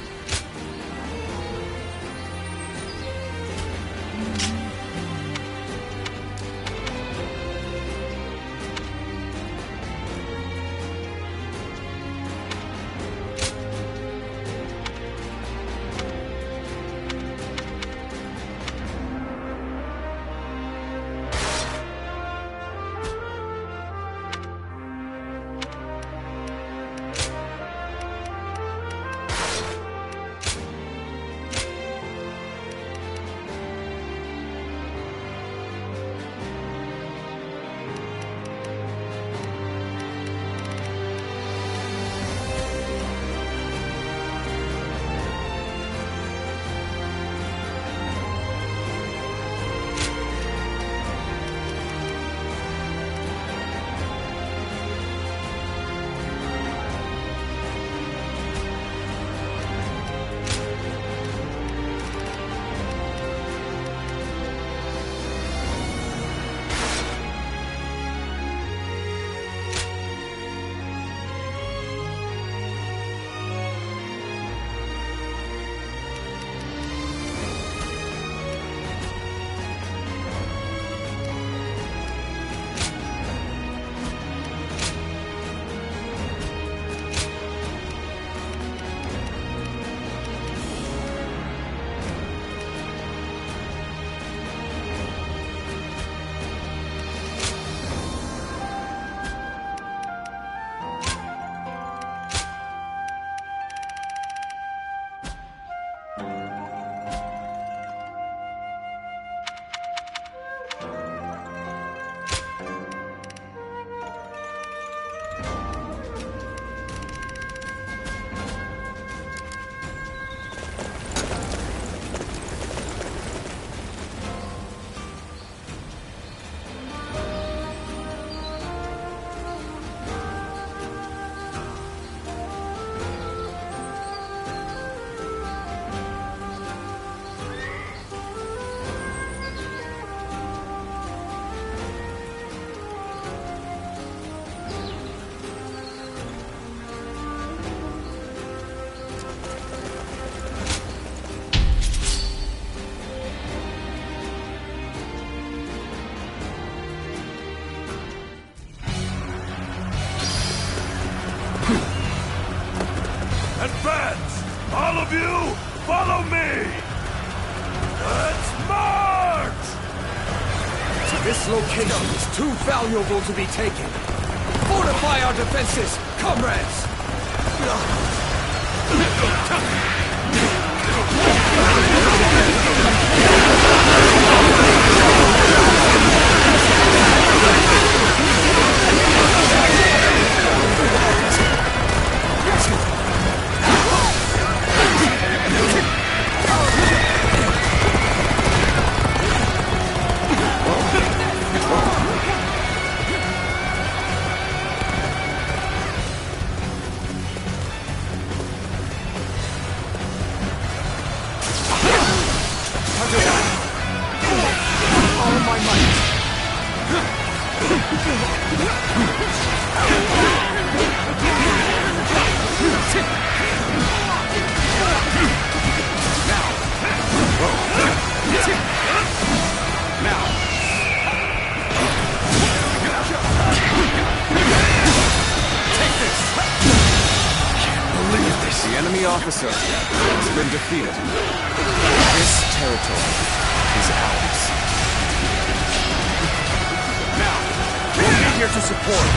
Advance! All of you, follow me! Let's march! This location is too valuable to be taken. Fortify our defenses, comrades! enemy officer has been defeated. This territory is ours. Now, we'll be here to support.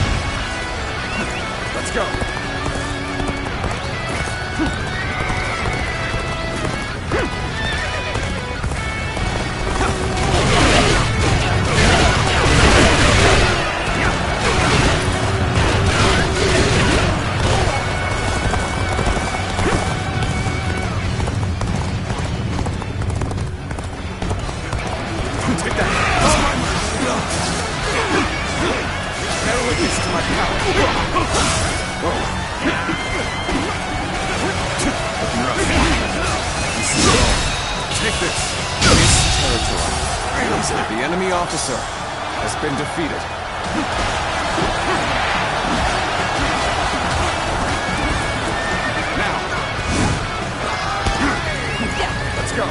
Let's go. The enemy officer has been defeated. Now, let's go.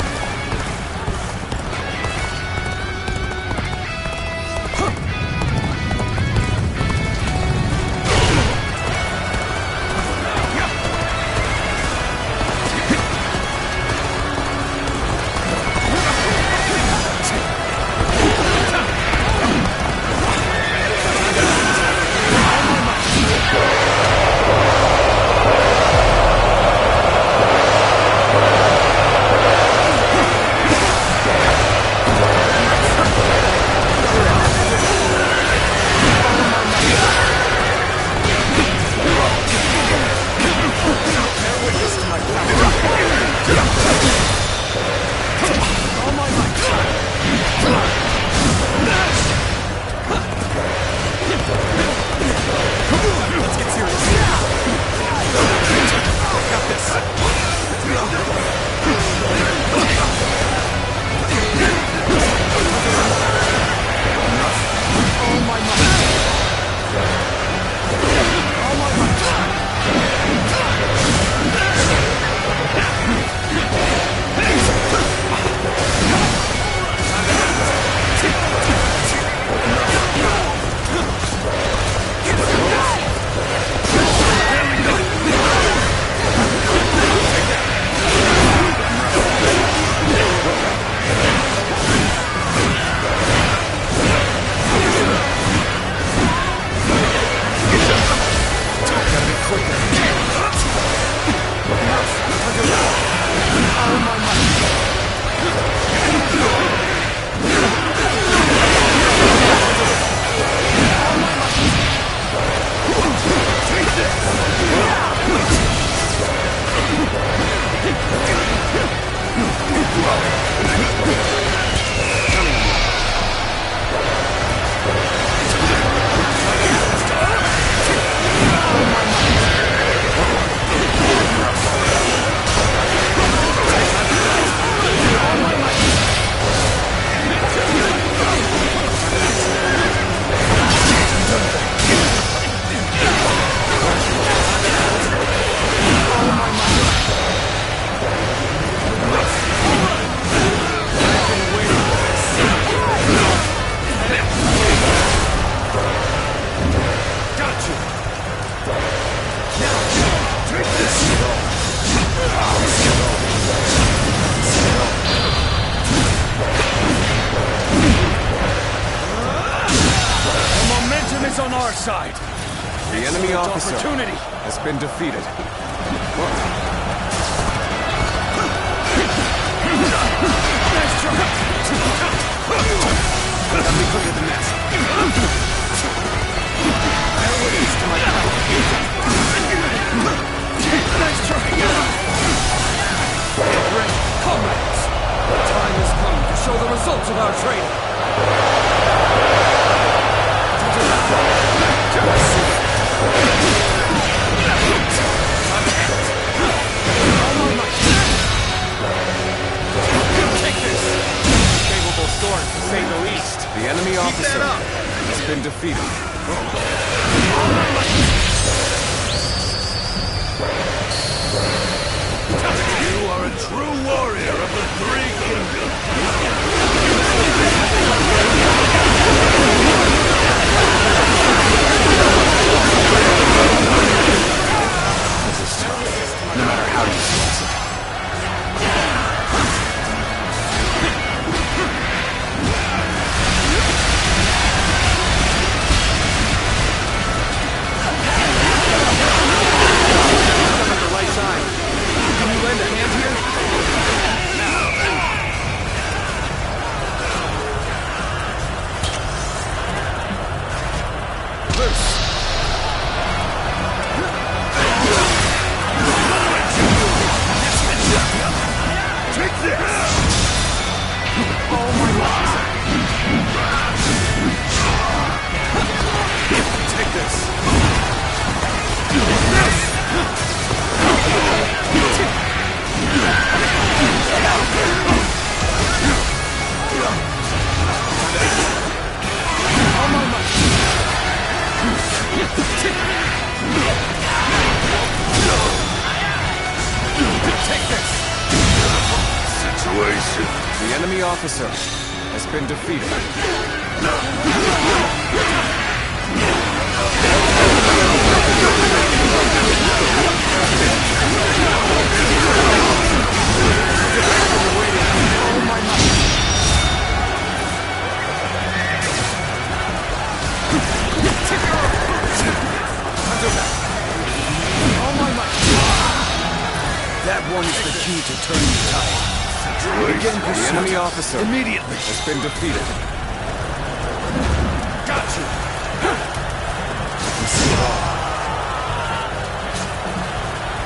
On our side. The enemy officer opportunity has been defeated. Nice try. Let me clear the mess. Airways to my power. Nice try. Ready, comrades. The time has come to show the results of our training. Say the least. The enemy officer has been defeated. You are a true warrior of the Three Kingdoms. This is tough, no matter how you enemy officer has been defeated. That one is the key to turning the tide. Begin The pursuit. enemy officer Immediately. has been defeated. Got you.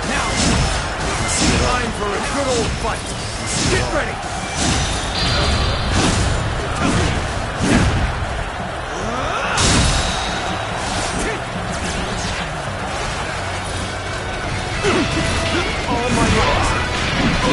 Now, time for a good old fight. Get ready. All my might.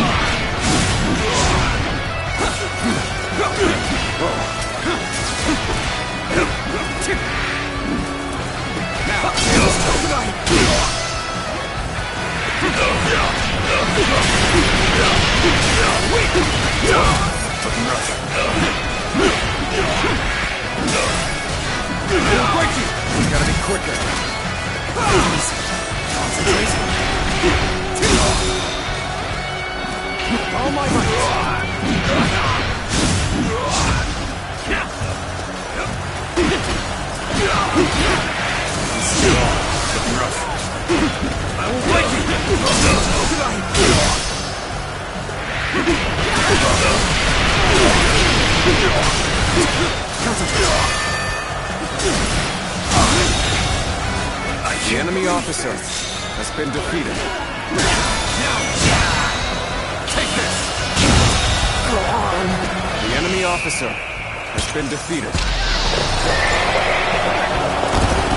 It's gotta be quicker. Concentrate. All my might. I will break you. The enemy officer has been defeated. Take this. The enemy officer has been defeated.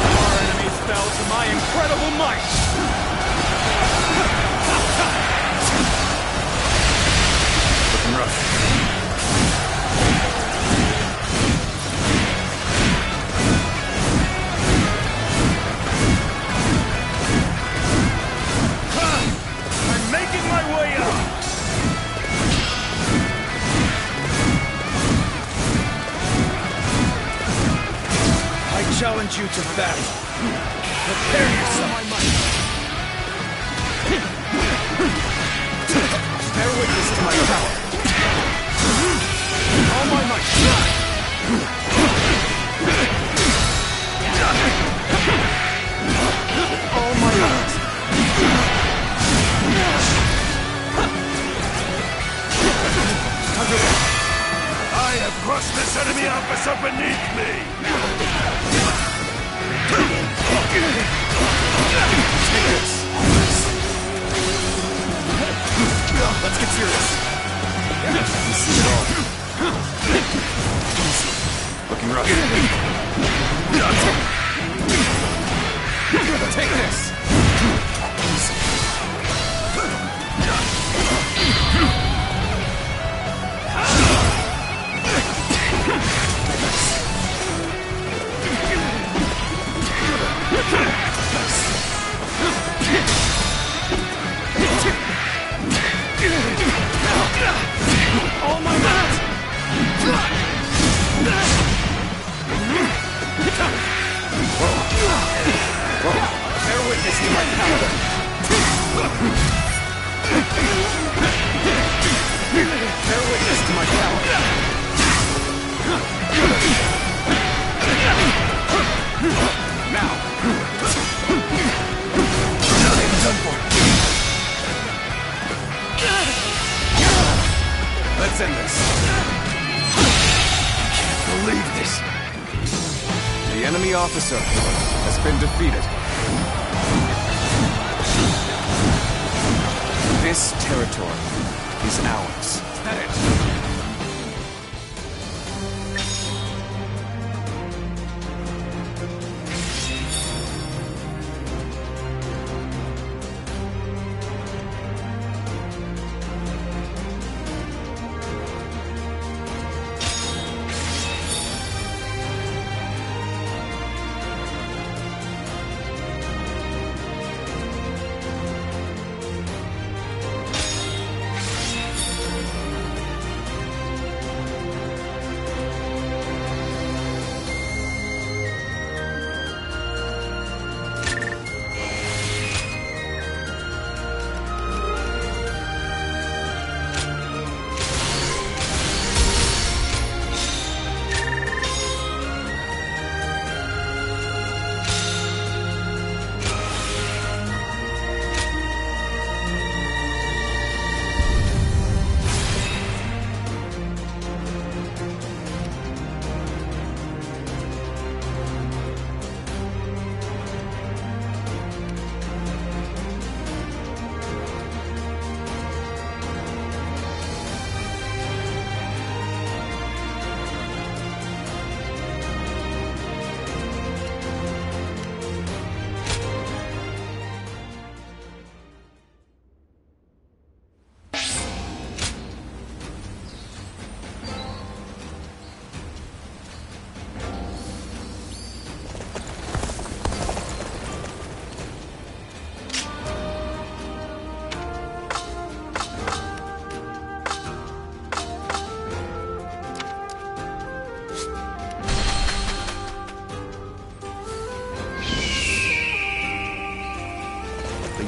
Our enemies fell to my incredible might. Looking rough. I'm making my way up! I challenge you to battle. Prepare yourself. Bear witness to my power. All my might. All my might. I have crushed this enemy officer beneath me! Take this. Let's get serious. You see it all. Looking rough. Take this. All my might. Bear witness to my power. Bear witness to my power. Now. Done for. Let's end this. I can't believe this. The enemy officer has been defeated. This territory is ours. That it.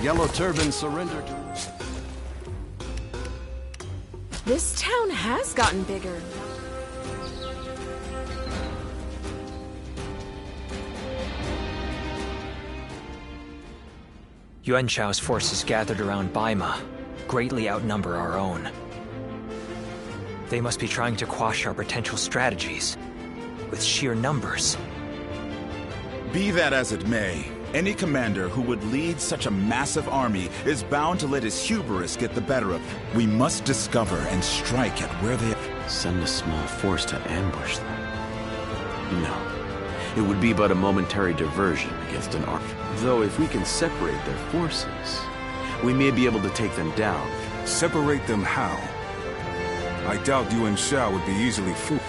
Yellow Turban surrendered to... This town has gotten bigger. Yuan Shao's forces gathered around Baima greatly outnumber our own. They must be trying to quash our potential strategies with sheer numbers. Be that as it may, any commander who would lead such a massive army is bound to let his hubris get the better of him. We must discover and strike at where they are. Send a small force to ambush them? No. It would be but a momentary diversion against an army. Though if we can separate their forces, we may be able to take them down. Separate them how? I doubt Yuan Shao would be easily fooled.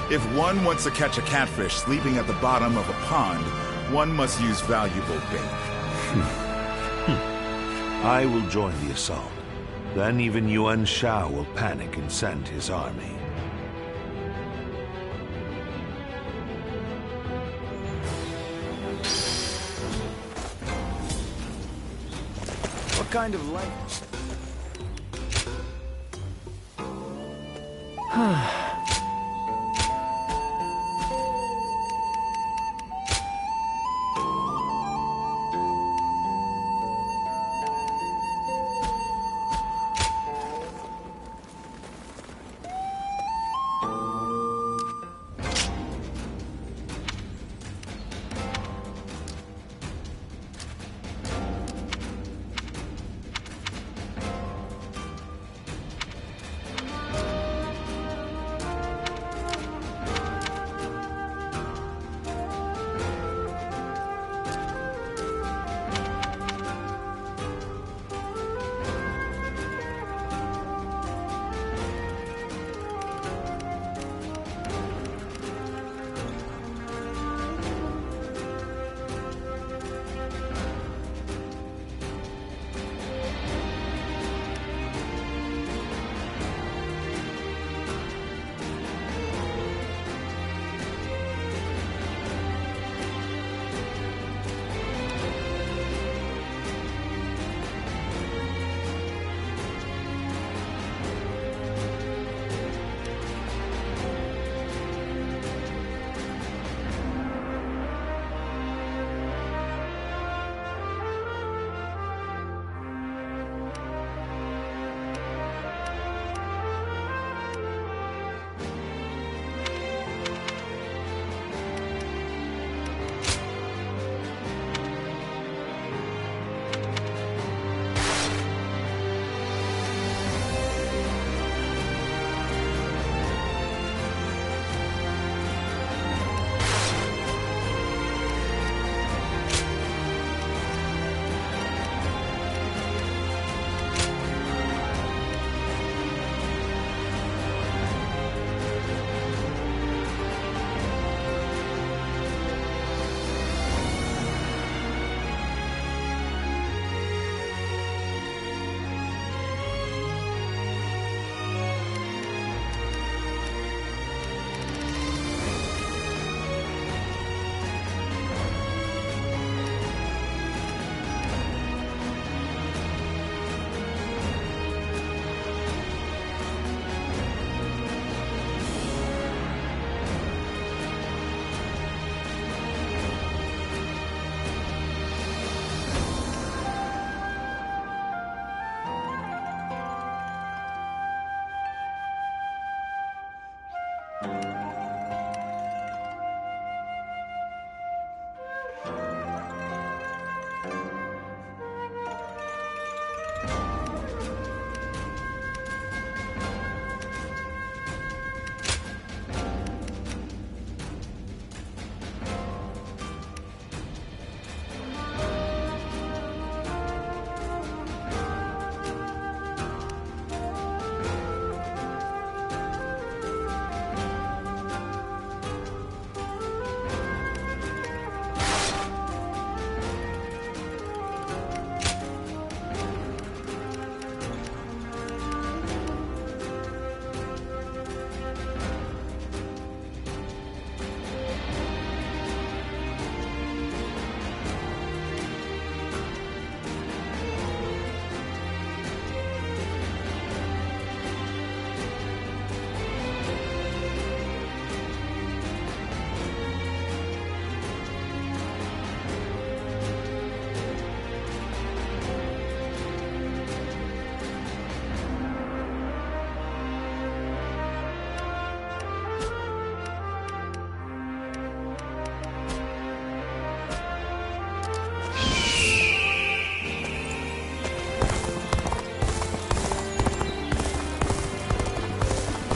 If one wants to catch a catfish sleeping at the bottom of a pond, one must use valuable bait. I will join the assault. Then even Yuan Shao will panic and send his army. What kind of life?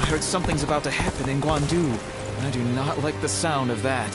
heard something's about to happen in Guandu, and I do not like the sound of that.